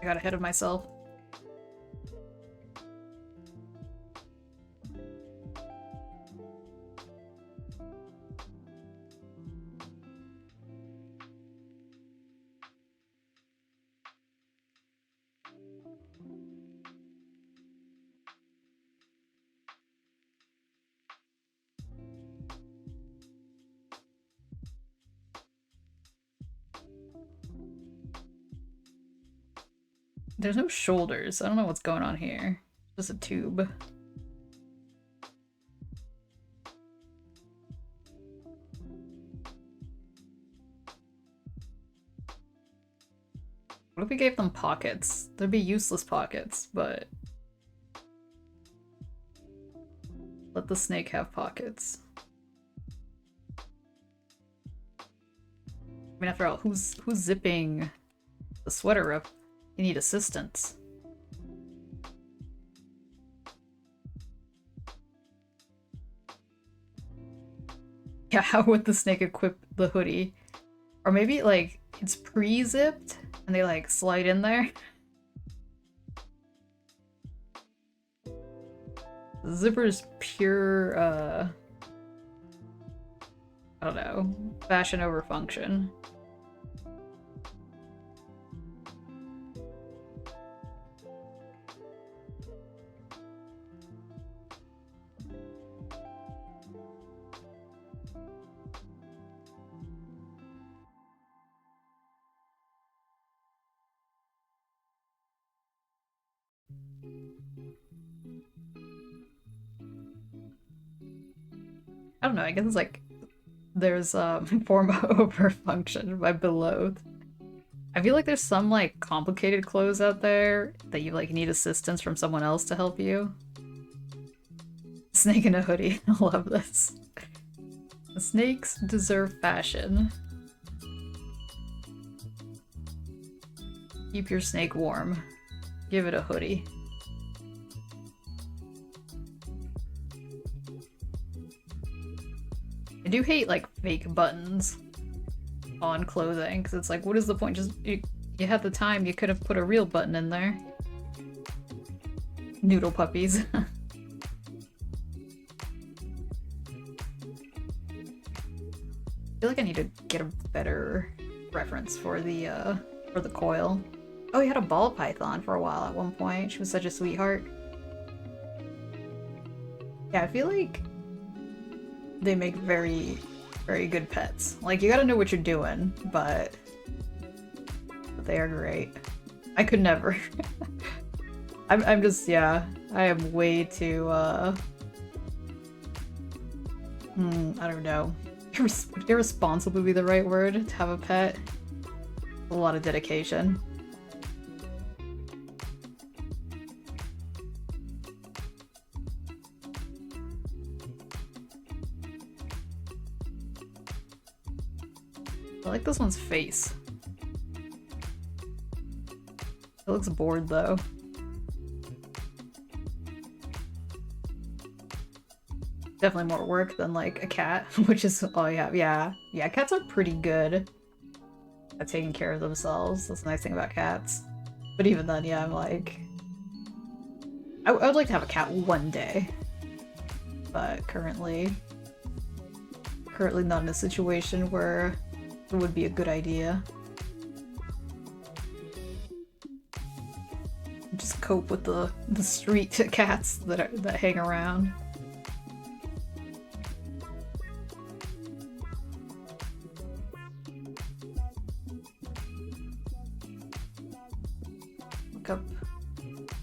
I got ahead of myself. there's no shoulders. I don't know what's going on here. Just a tube. What if we gave them pockets? There'd be useless pockets, but let the snake have pockets. I mean, after all, who's zipping the sweater up? You need assistance. Yeah, how would the snake equip the hoodie? Or maybe, like, it's pre-zipped and they, like, slide in there? The zipper's pure, I don't know, fashion over function. I don't know, I guess it's like there's form over function by below. I feel like there's some like complicated clothes out there that you like need assistance from someone else to help you. Snake in a hoodie. I love this. The snakes deserve fashion. Keep your snake warm. Give it a hoodie. I do hate like fake buttons on clothing because it's like, what is the point? Just you had the time, you could have put a real button in there. Noodle puppies. I feel like I need to get a better reference for the coil. Oh, you had a ball python for a while at one point. She was such a sweetheart. Yeah, I feel like they make very, very good pets. Like, you gotta know what you're doing, but they are great. I could never. I'm just, yeah, I am way too, I don't know. Irresponsible would be the right word to have a pet. A lot of dedication. I like this one's face. It looks bored though. Definitely more work than like a cat, which is all you have. Yeah, cats are pretty good at taking care of themselves. That's the nice thing about cats. But even then, yeah, I'm like, I would like to have a cat one day, but currently not in a situation where it would be a good idea. Just cope with the street cats that hang around. Look up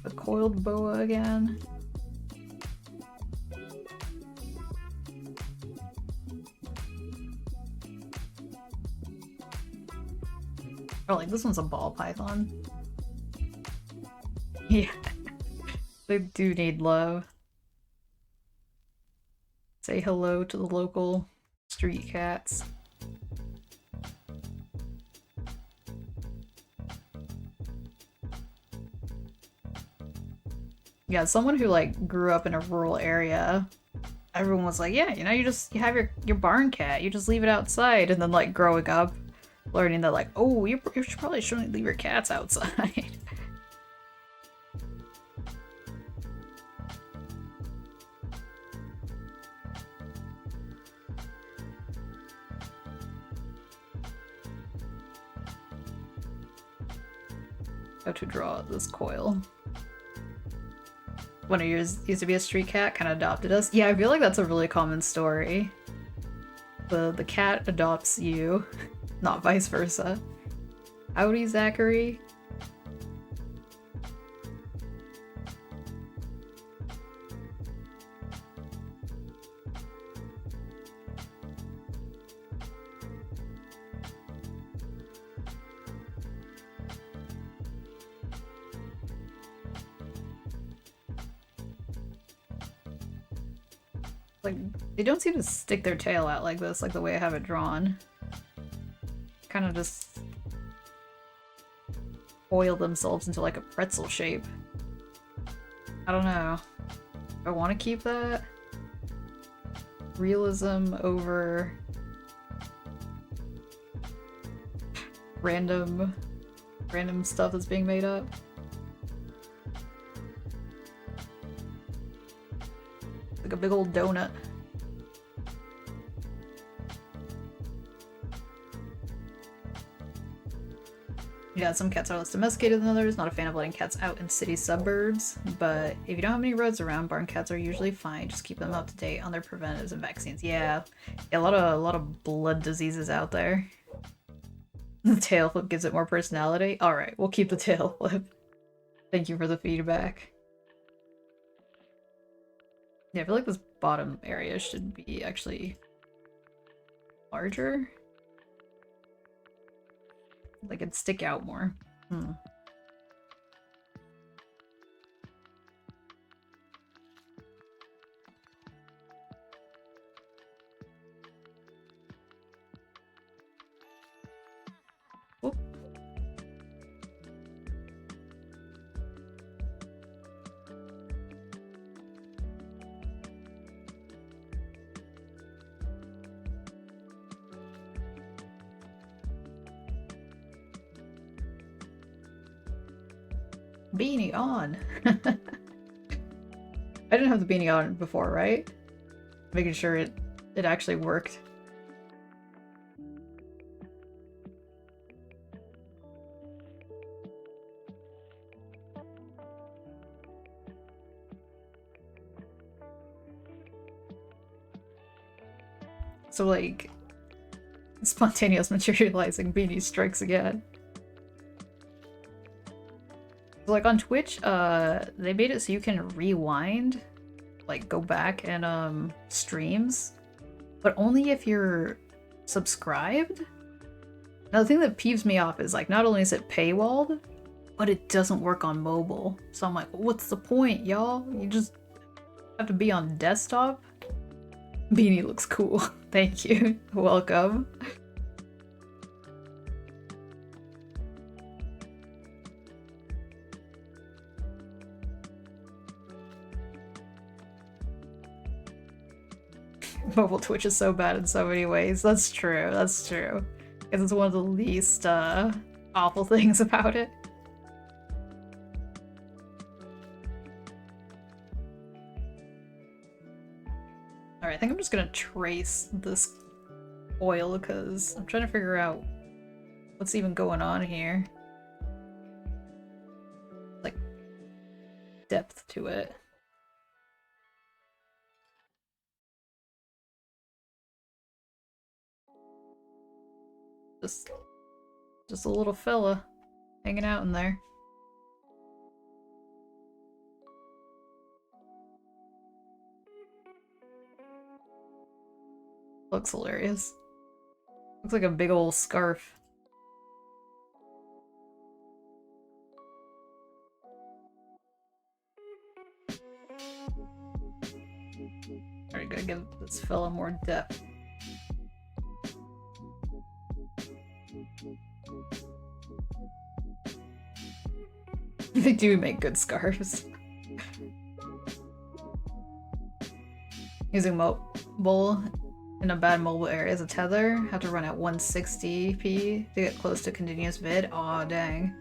the coiled boa again. Oh, like this one's a ball python. Yeah, they do need love. Say hello to the local street cats. Yeah, someone who like grew up in a rural area, everyone was like, yeah, you know, you have your barn cat, you just leave it outside, and then like growing up, learning that like, oh, you probably shouldn't leave your cats outside. How to draw this coil. One of yours used to be a street cat, kind of adopted us. Yeah, I feel like that's a really common story. The cat adopts you, not vice versa. Howdy, Zachary. Like, they don't seem to stick their tail out like this, like the way I have it drawn. Kind of just oil themselves into like a pretzel shape. I don't know. I want to keep that. Realism over random stuff that's being made up. Like a big old donut. Yeah, some cats are less domesticated than others. Not a fan of letting cats out in city suburbs, but if you don't have any roads around, barn cats are usually fine. Just keep them up to date on their preventives and vaccines. Yeah, a lot of blood diseases out there. The tail flip gives it more personality. All right, we'll keep the tail flip. Thank you for the feedback. Yeah, I feel like this bottom area should be actually larger. Like it'd stick out more. Oop. Beanie on! I didn't have the beanie on before, right? Making sure it actually worked. So like, spontaneous materializing beanie strikes again. Like on Twitch, they made it so you can rewind, like go back and streams, but only if you're subscribed. Now the thing that peeves me off is like not only is it paywalled, but it doesn't work on mobile. So I'm like, what's the point, y'all? You just have to be on desktop? Beanie looks cool. Thank you. Welcome. Mobile Twitch is so bad in so many ways. That's true. That's true. Because it's one of the least awful things about it. Alright, I think I'm just gonna trace this oil because I'm trying to figure out what's even going on here. Like, depth to it. Just a little fella hanging out in there. Looks hilarious. Looks like a big old scarf. Alright, gotta give this fella more depth. They do make good scarves. Using mobile in a bad mobile area as a tether, have to run at 160p to get close to continuous vid. Aw, dang.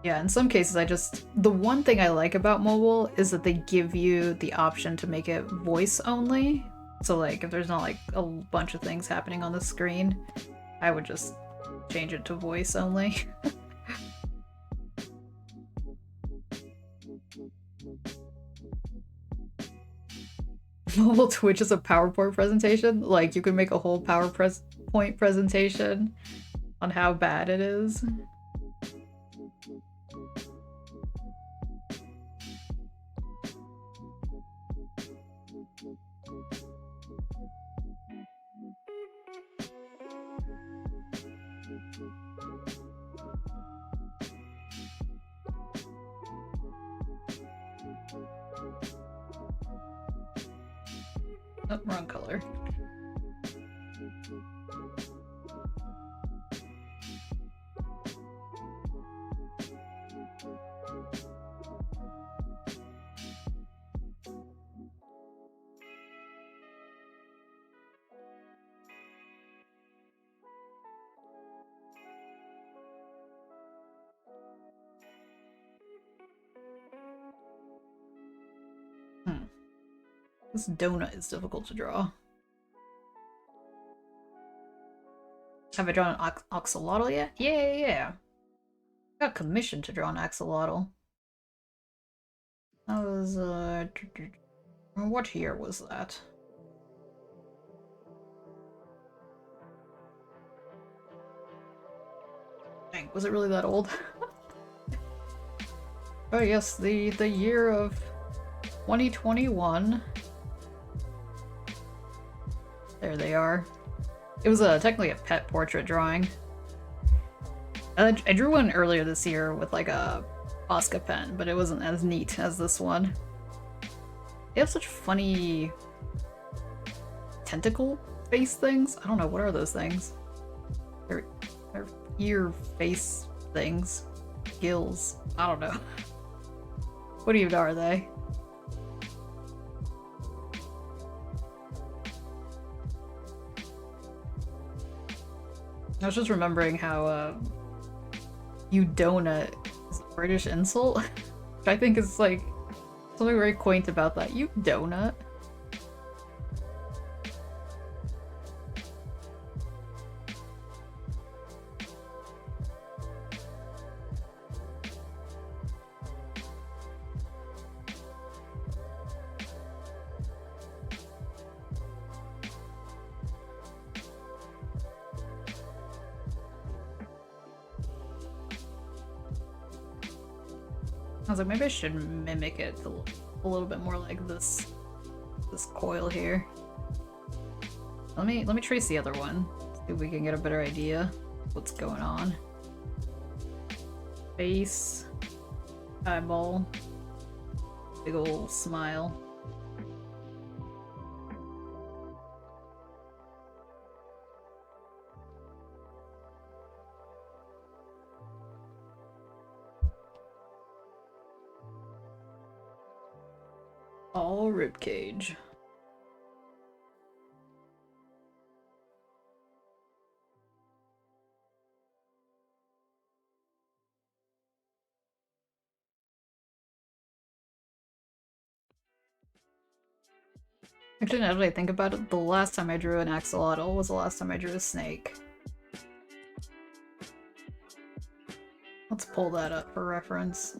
Yeah, in some cases the one thing I like about mobile is that they give you the option to make it voice only. So like, if there's not like a bunch of things happening on the screen, I would just change it to voice only. Mobile Twitch is a PowerPoint presentation? Like, you can make a whole PowerPoint presentation on how bad it is. Oh, wrong color. This donut is difficult to draw. Have I drawn an axolotl yet? Yeah. Got commissioned to draw an axolotl. That was, what year was that? Dang, was it really that old? Oh yes, the year of 2021. There they are. It was technically a pet portrait drawing. I drew one earlier this year with like a Posca pen, but it wasn't as neat as this one. They have such funny tentacle face things. I don't know, what are those things? They're ear face things. Gills. I don't know. What even are they? I was just remembering how you donut is a British insult. Which I think is like something very quaint about that. You donut. I was like, maybe I should mimic it a little bit more like this coil here. Let me trace the other one. See if we can get a better idea what's going on. Face, eyeball, big ol' smile. All ribcage. Actually, now that I think about it, the last time I drew an axolotl was the last time I drew a snake. Let's pull that up for reference.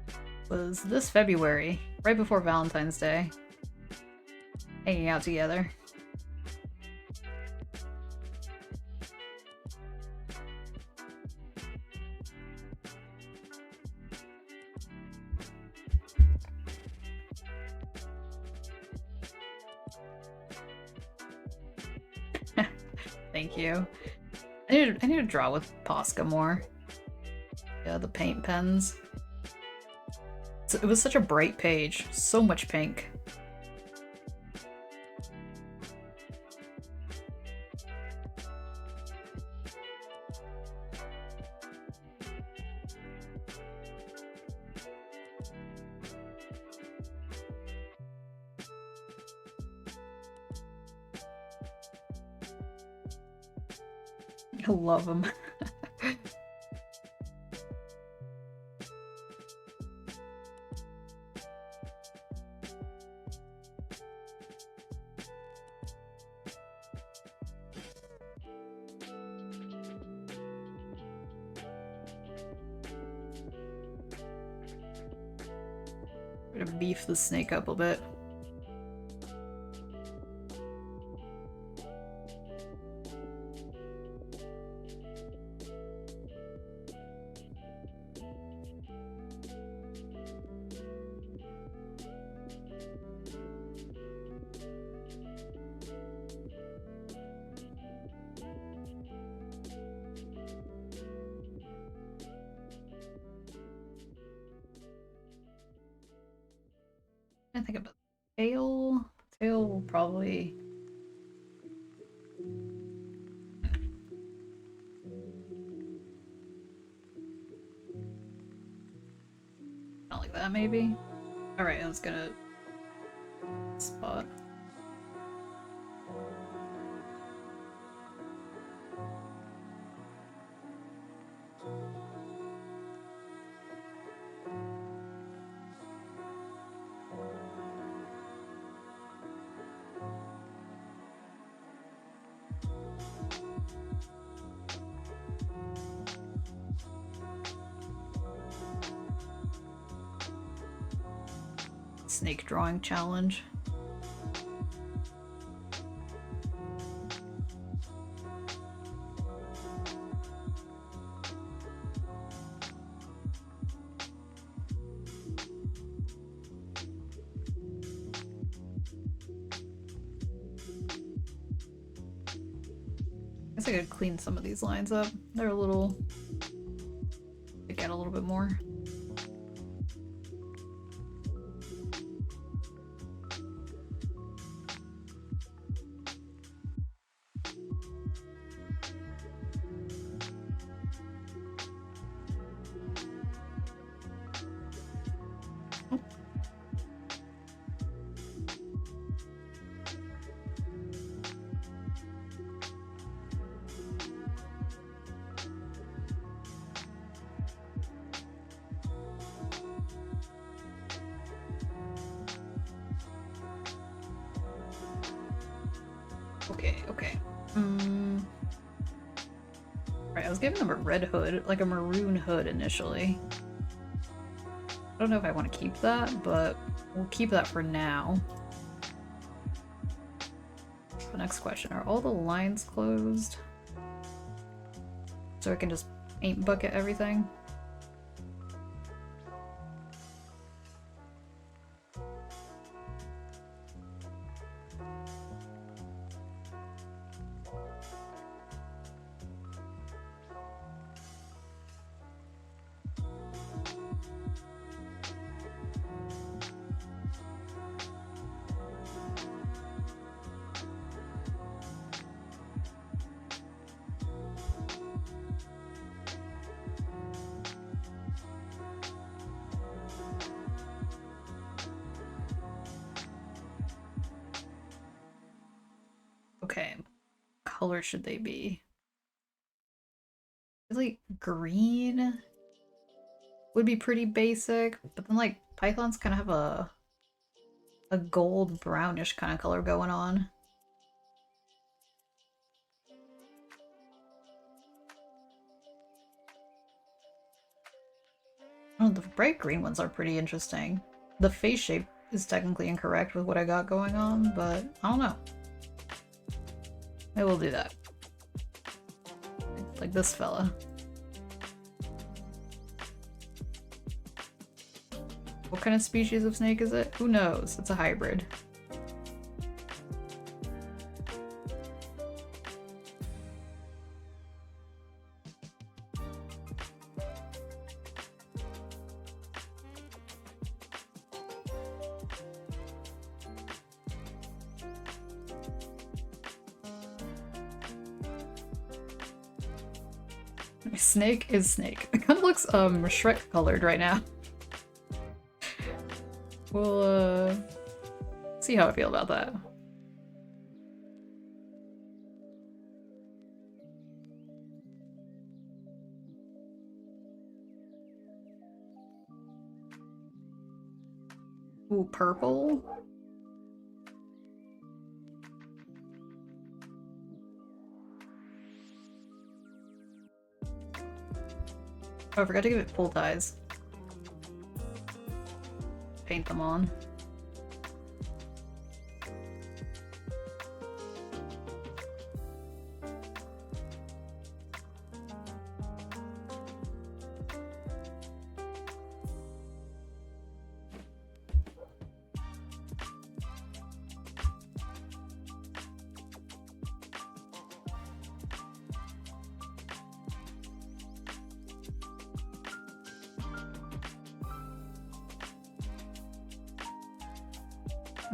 It was this February, right before Valentine's Day. Hanging out together. Thank you. I need to draw with Posca more. Yeah, the paint pens. It was such a bright page. So much pink. I love them. I'm gonna beef the snake up a bit. I think about tail. tail will probably... Not like that, maybe? Alright, I was gonna... spot. Snake drawing challenge. I guess I could clean some of these lines up. They're a little... stick out a little bit more. Okay. Right, I was giving them a red hood, like a maroon hood initially. I don't know if I want to keep that, but we'll keep that for now. The next question, are all the lines closed? So I can just paint bucket everything? Okay, what color should they be? Really green would be pretty basic, but then like pythons kind of have a gold brownish kind of color going on. Oh, the bright green ones are pretty interesting. The face shape is technically incorrect with what I got going on, but I don't know. Maybe we'll do that. Like this fella. What kind of species of snake is it? Who knows? It's a hybrid. Snake is snake. It kind of looks Shrek colored right now. We'll see how I feel about that. Ooh, purple? Oh, I forgot to give it full ties. Paint them on.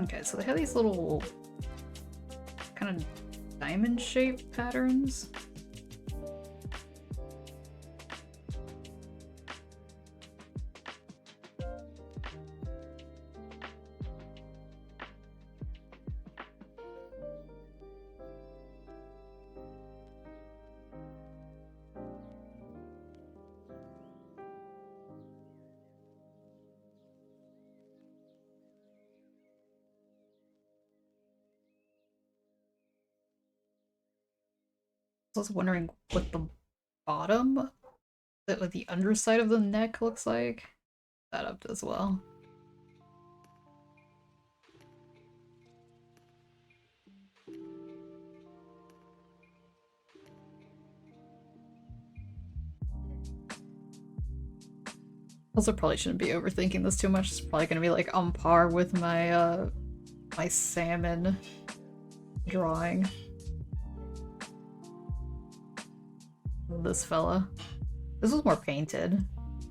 Okay, so they have these little kind of diamond-shaped patterns. I was wondering what the bottom, what the underside of the neck looks like. That up as well. Also probably shouldn't be overthinking this too much. It's probably gonna be like on par with my my salmon drawing. This fella. This was more painted.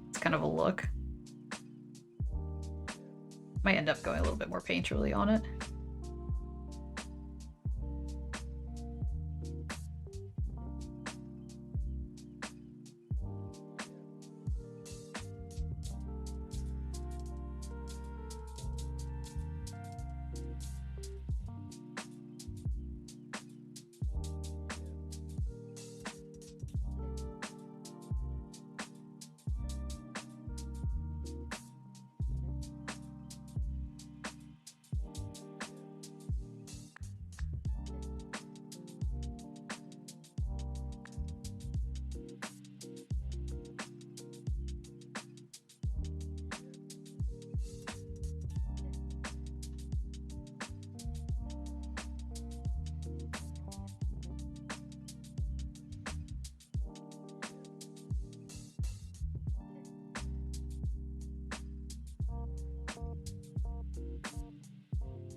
It's kind of a look. Might end up going a little bit more painterly on it.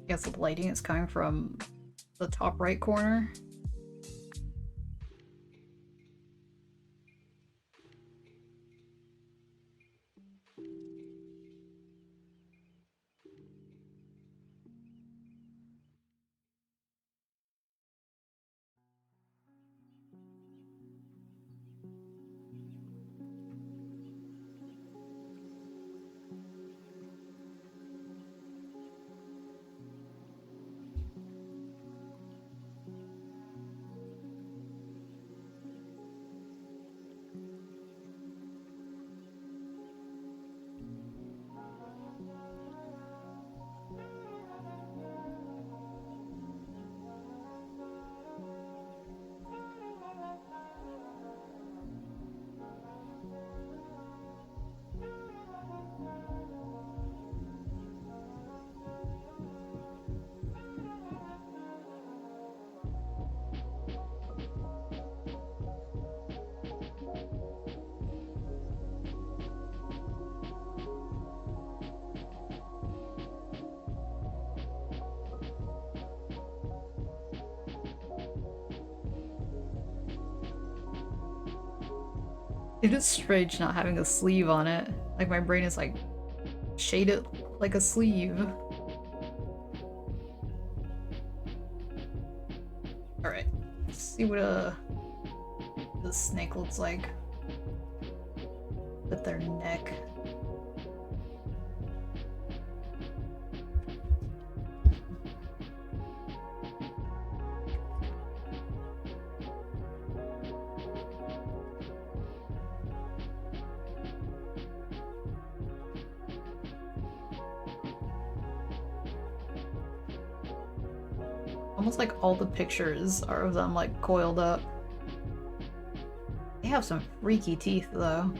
I guess the lighting is coming from the top right corner. It is strange not having a sleeve on it. Like my brain is like shaded like a sleeve. Alright, let's see what the snake looks like with their neck. Almost like all the pictures are of them like coiled up. They have some freaky teeth though.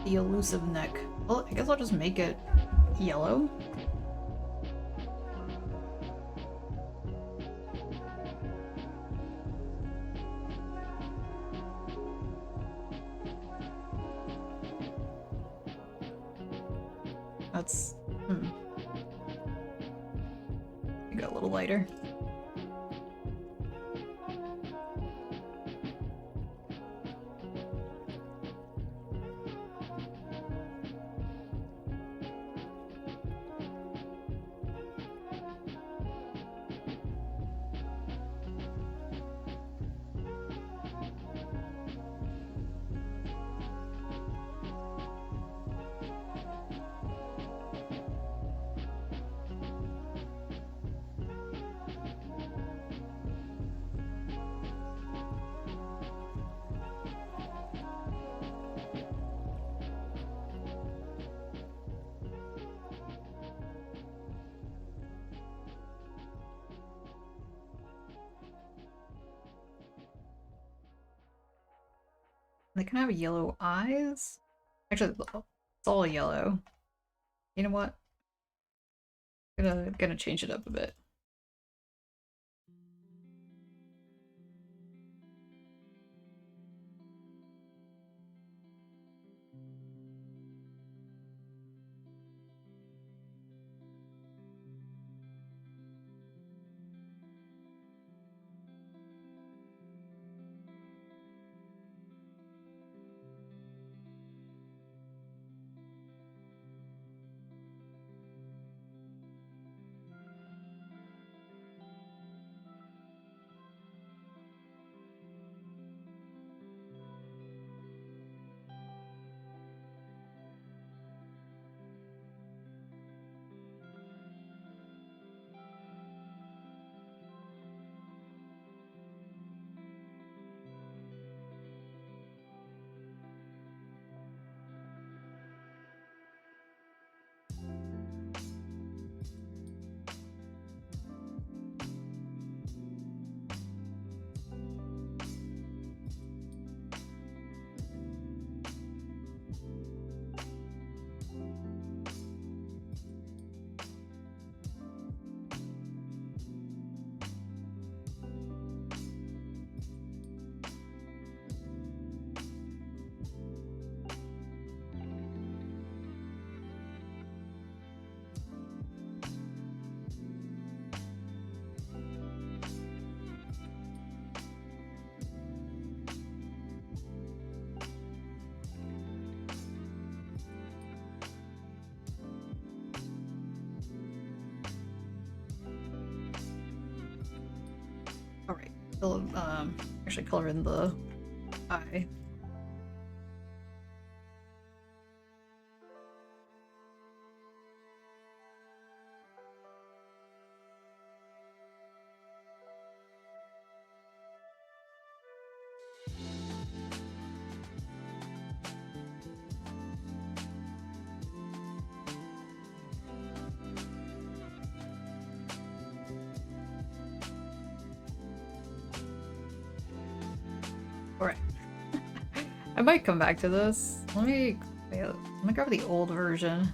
The elusive neck. Well, I guess I'll just make it yellow. That's... Go a little lighter. They can have yellow eyes? Actually, it's all yellow. You know what? Gonna change it up a bit. Alright, so, actually color in the eye. Alright. I might come back to this. Let me grab the old version.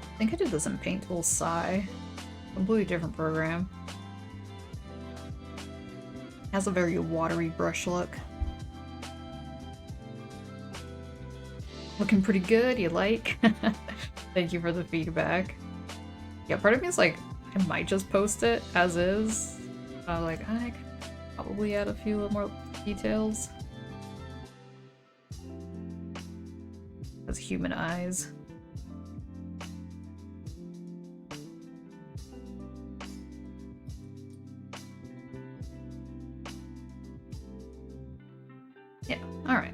I think I did this in Paint Tool Sci. Completely different program. Has a very watery brush look. Looking pretty good, you like? Thank you for the feedback. Yeah, part of me is like, I might just post it as is. Like, I could probably add a few little more details. That's human eyes. Yeah, alright.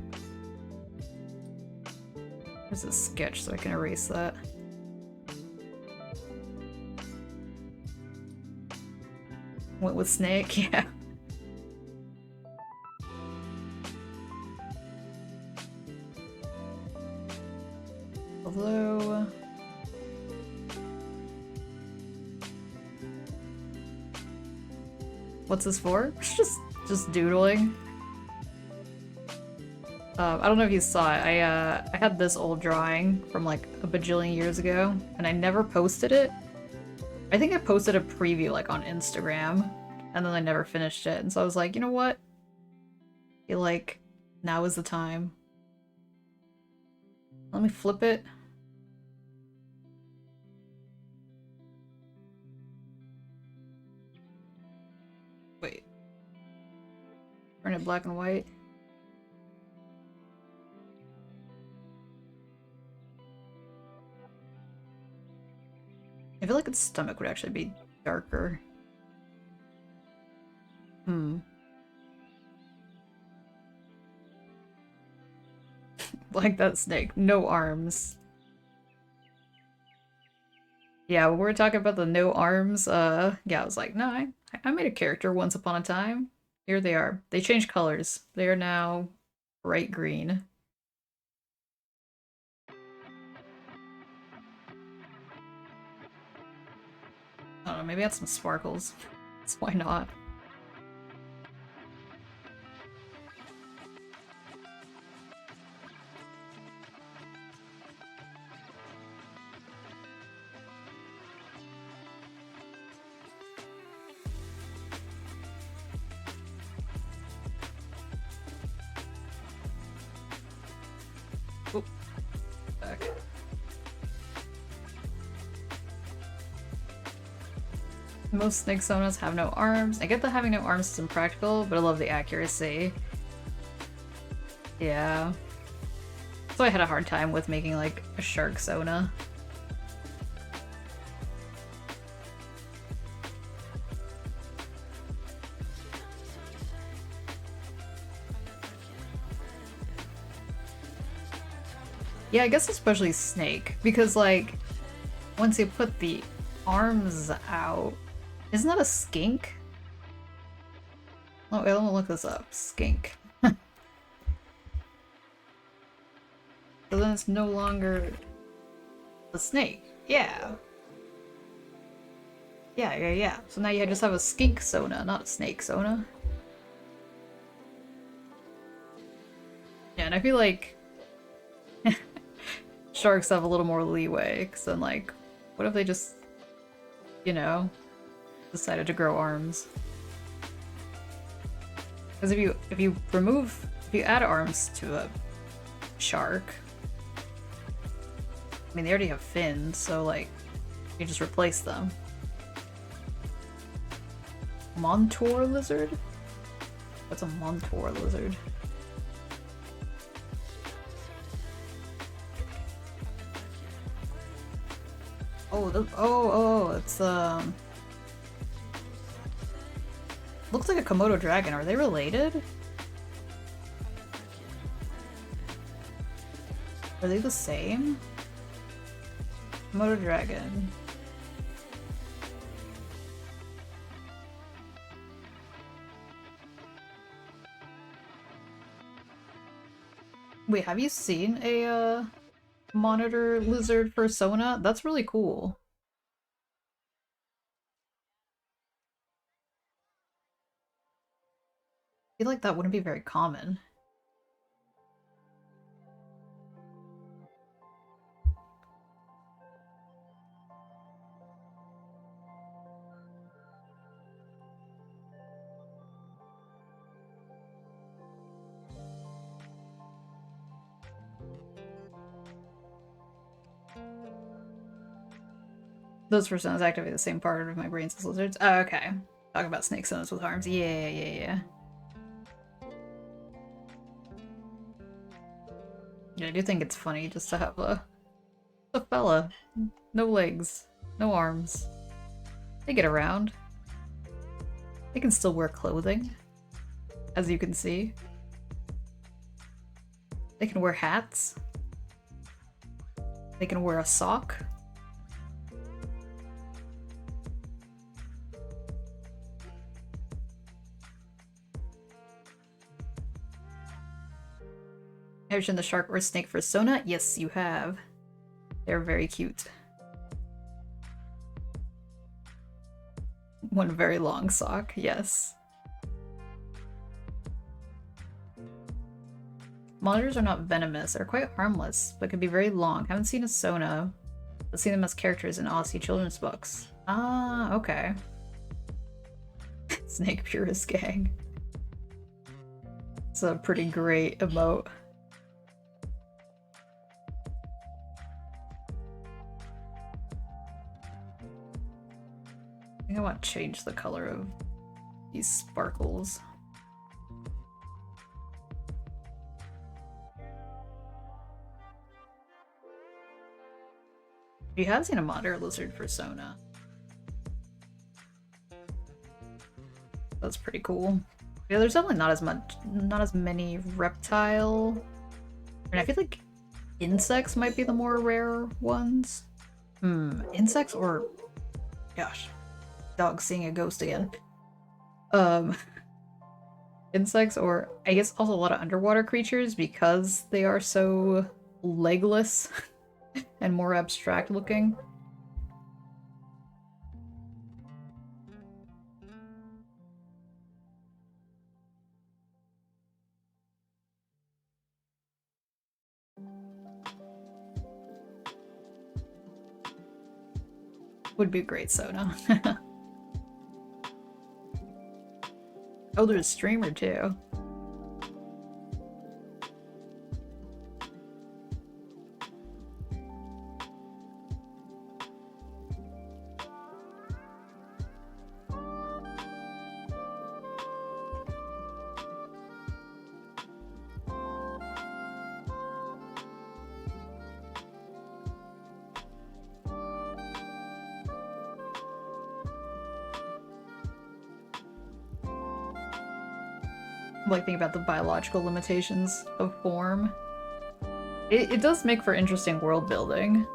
There's a sketch so I can erase that. Went with snake, yeah. Although... What's this for? Just doodling. I don't know if you saw it. I had this old drawing from like a bajillion years ago, and I never posted it. I think I posted a preview like on Instagram, and then I never finished it. And so I was like, you know what? I feel like now is the time. Let me flip it. Wait. Turn it black and white. I feel like its stomach would actually be darker. Like that snake. No arms. Yeah, when we were talking about the no arms, yeah, I was like, no, I made a character once upon a time. Here they are. They changed colors. They are now bright green. I don't know, maybe add some sparkles. Why not? Oop. Back. Most snake sonas have no arms. I get that having no arms is impractical, but I love the accuracy. Yeah. So I had a hard time with making like a shark sona. Yeah, I guess especially snake, because like once you put the arms out, isn't that a skink? Oh, wait, let me look this up. Skink. So then it's no longer a snake. Yeah. Yeah. So now you just have a skink sona, not a snake sona. Yeah, and I feel like sharks have a little more leeway, because then like, what if they just, you know, decided to grow arms? Because if you add arms to a shark, I mean, they already have fins, so like, you just replace them. Montour lizard? What's a Montour lizard? Oh, it's looks like a Komodo dragon. Are they related? Are they the same? Komodo dragon. Wait, have you seen a monitor lizard for Sona? That's really cool. I feel like that wouldn't be very common. Those personas activate the same part of my brains as lizards. Oh, okay. Talk about snake sonas with arms. Yeah. Yeah, I do think it's funny just to have a fella. No legs. No arms. They get around. They can still wear clothing, as you can see. They can wear hats. They can wear a sock. Have you shown the shark or snake for Sona? Yes, you have. They're very cute. One very long sock, yes. Monitors are not venomous. They're quite harmless, but can be very long. Haven't seen a Sona, but seen them as characters in Aussie children's books. Ah, okay. Snake Purist Gang. It's a pretty great emote. I think I want to change the color of these sparkles. You have seen a monitor lizard persona. That's pretty cool. Yeah, there's definitely not as many reptile. And I feel like insects might be the more rare ones. Insects or gosh. Dog seeing a ghost again. Insects or I guess also a lot of underwater creatures because they are so legless and more abstract looking. Would be a great soda. Oh, there's a streamer too. Like thinking about the biological limitations of form. It does make for interesting world building.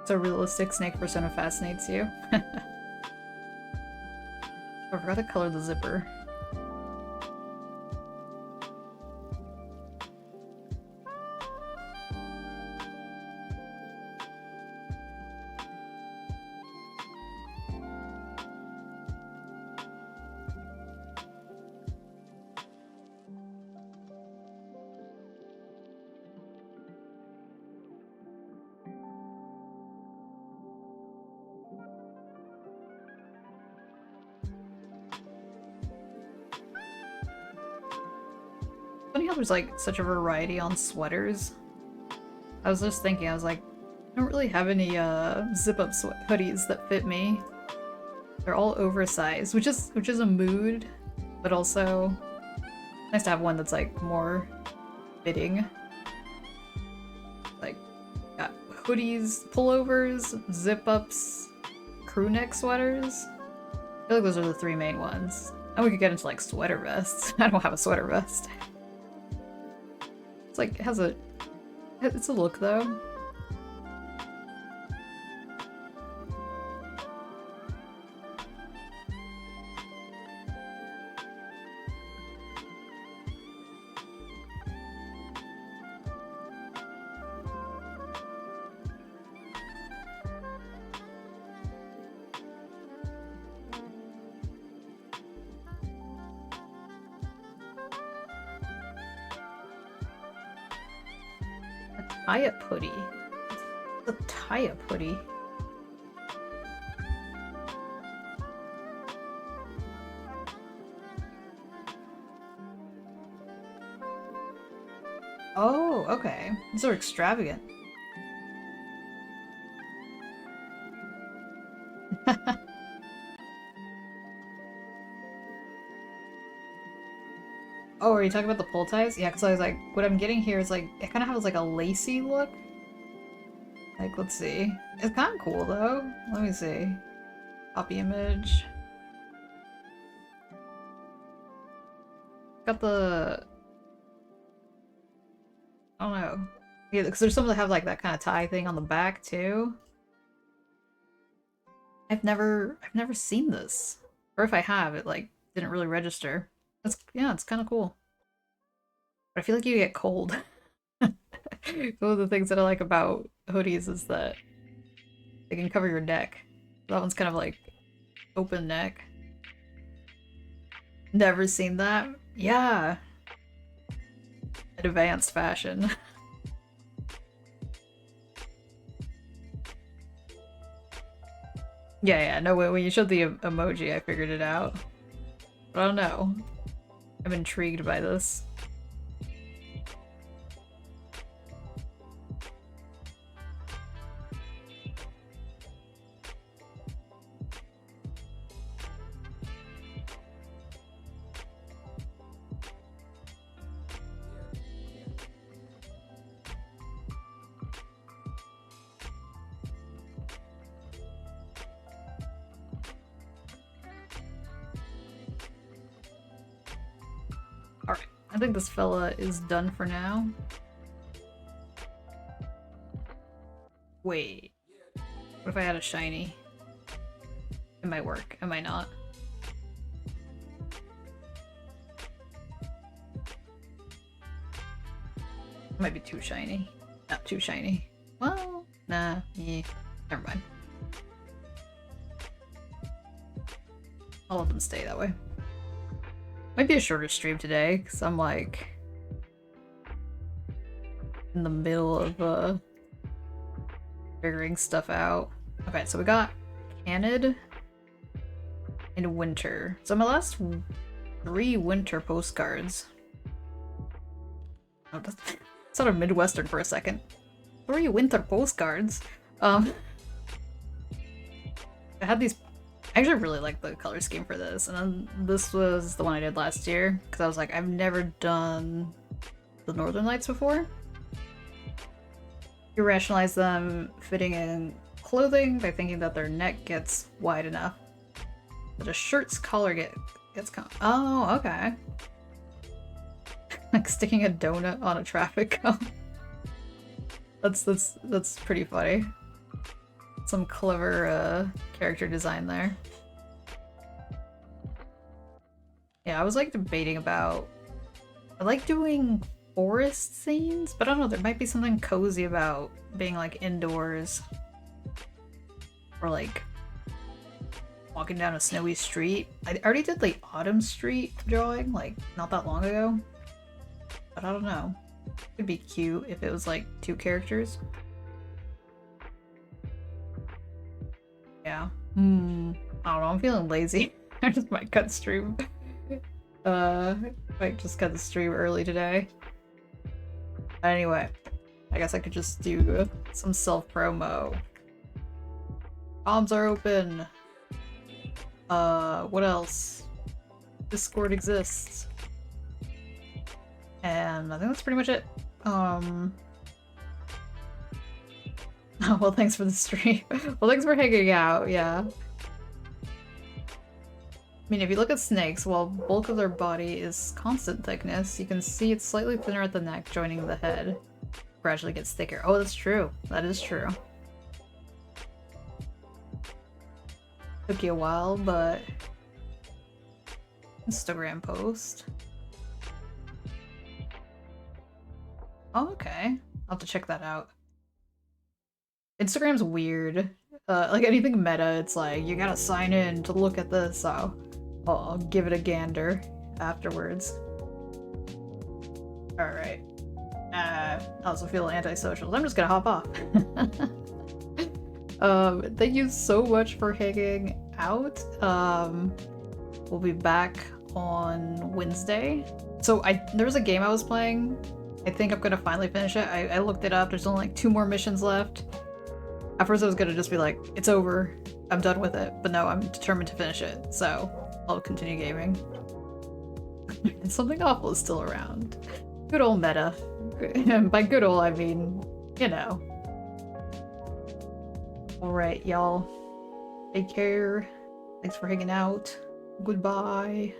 So realistic snake persona fascinates you. I forgot to color the zipper. Funny how there's like such a variety on sweaters. I was just thinking, I was like, I don't really have any zip-up hoodies that fit me. They're all oversized, which is a mood, but also nice to have one that's like more fitting. Like got hoodies, pullovers, zip-ups, crew neck sweaters. I feel like those are the three main ones. And we could get into like sweater vests. I don't have a sweater vest. It's like, it's a look though. Tie-up hoodie. The tie-up hoodie. Oh, okay. These are extravagant. Oh, are you talking about the pull ties? Yeah, because I was like, what I'm getting here is like, it kind of has like a lacy look. Like, let's see. It's kind of cool though. Let me see. Copy image. Got the... I don't know. Yeah, because there's some that have like that kind of tie thing on the back too. I've never seen this. Or if I have, it like didn't really register. Yeah, it's kind of cool. But I feel like you get cold. One of the things that I like about hoodies is that they can cover your neck. That one's kind of like open neck. Never seen that. Yeah. Advanced fashion. Yeah, no, when you showed the emoji, I figured it out. But I don't know. I'm intrigued by this. Alright, I think this fella is done for now. Wait. What if I had a shiny? It might work, it might not. It might be too shiny. Not too shiny. Well, nah, yeah, never mind. I'll let them stay that way. Might be a shorter stream today, because I'm like in the middle of figuring stuff out. Okay, so we got Canid and Winter. So my last 3 winter postcards. Oh, that's sort of Midwestern for a second. 3 winter postcards. I had these. I actually really like the color scheme for this, and then this was the one I did last year because I was like, I've never done the Northern Lights before. You rationalize them fitting in clothing by thinking that their neck gets wide enough, but a shirt's collar gets oh, okay. Like sticking a donut on a traffic cone. That's pretty funny. Some clever character design there. Yeah, I was like debating about. I like doing forest scenes, but I don't know, there might be something cozy about being like indoors. Or like walking down a snowy street. I already did the autumn street drawing like not that long ago. But I don't know. It'd be cute if it was like 2 characters. Yeah. I don't know, I'm feeling lazy. I just might cut stream. Might just cut the stream early today. Anyway, I guess I could just do some self-promo. Comms are open. What else? Discord exists. And I think that's pretty much it. Oh, well, thanks for the stream. Well, thanks for hanging out, yeah. I mean, if you look at snakes, while bulk of their body is constant thickness, you can see it's slightly thinner at the neck, joining the head. Gradually gets thicker. Oh, that's true. That is true. Took you a while, but... Instagram post. Oh, okay. I'll have to check that out. Instagram's weird. Like anything meta, it's like, you gotta sign in to look at this, so I'll give it a gander afterwards. Alright. I also feel antisocial, so I'm just gonna hop off. Thank you so much for hanging out. We'll be back on Wednesday. So there was a game I was playing. I think I'm gonna finally finish it. I looked it up. There's only like 2 more missions left. At first I was gonna just be like, it's over. I'm done with it. But no, I'm determined to finish it. So I'll continue gaming. And something awful is still around. Good old meta. And by good old, I mean, you know. Alright, y'all. Take care. Thanks for hanging out. Goodbye.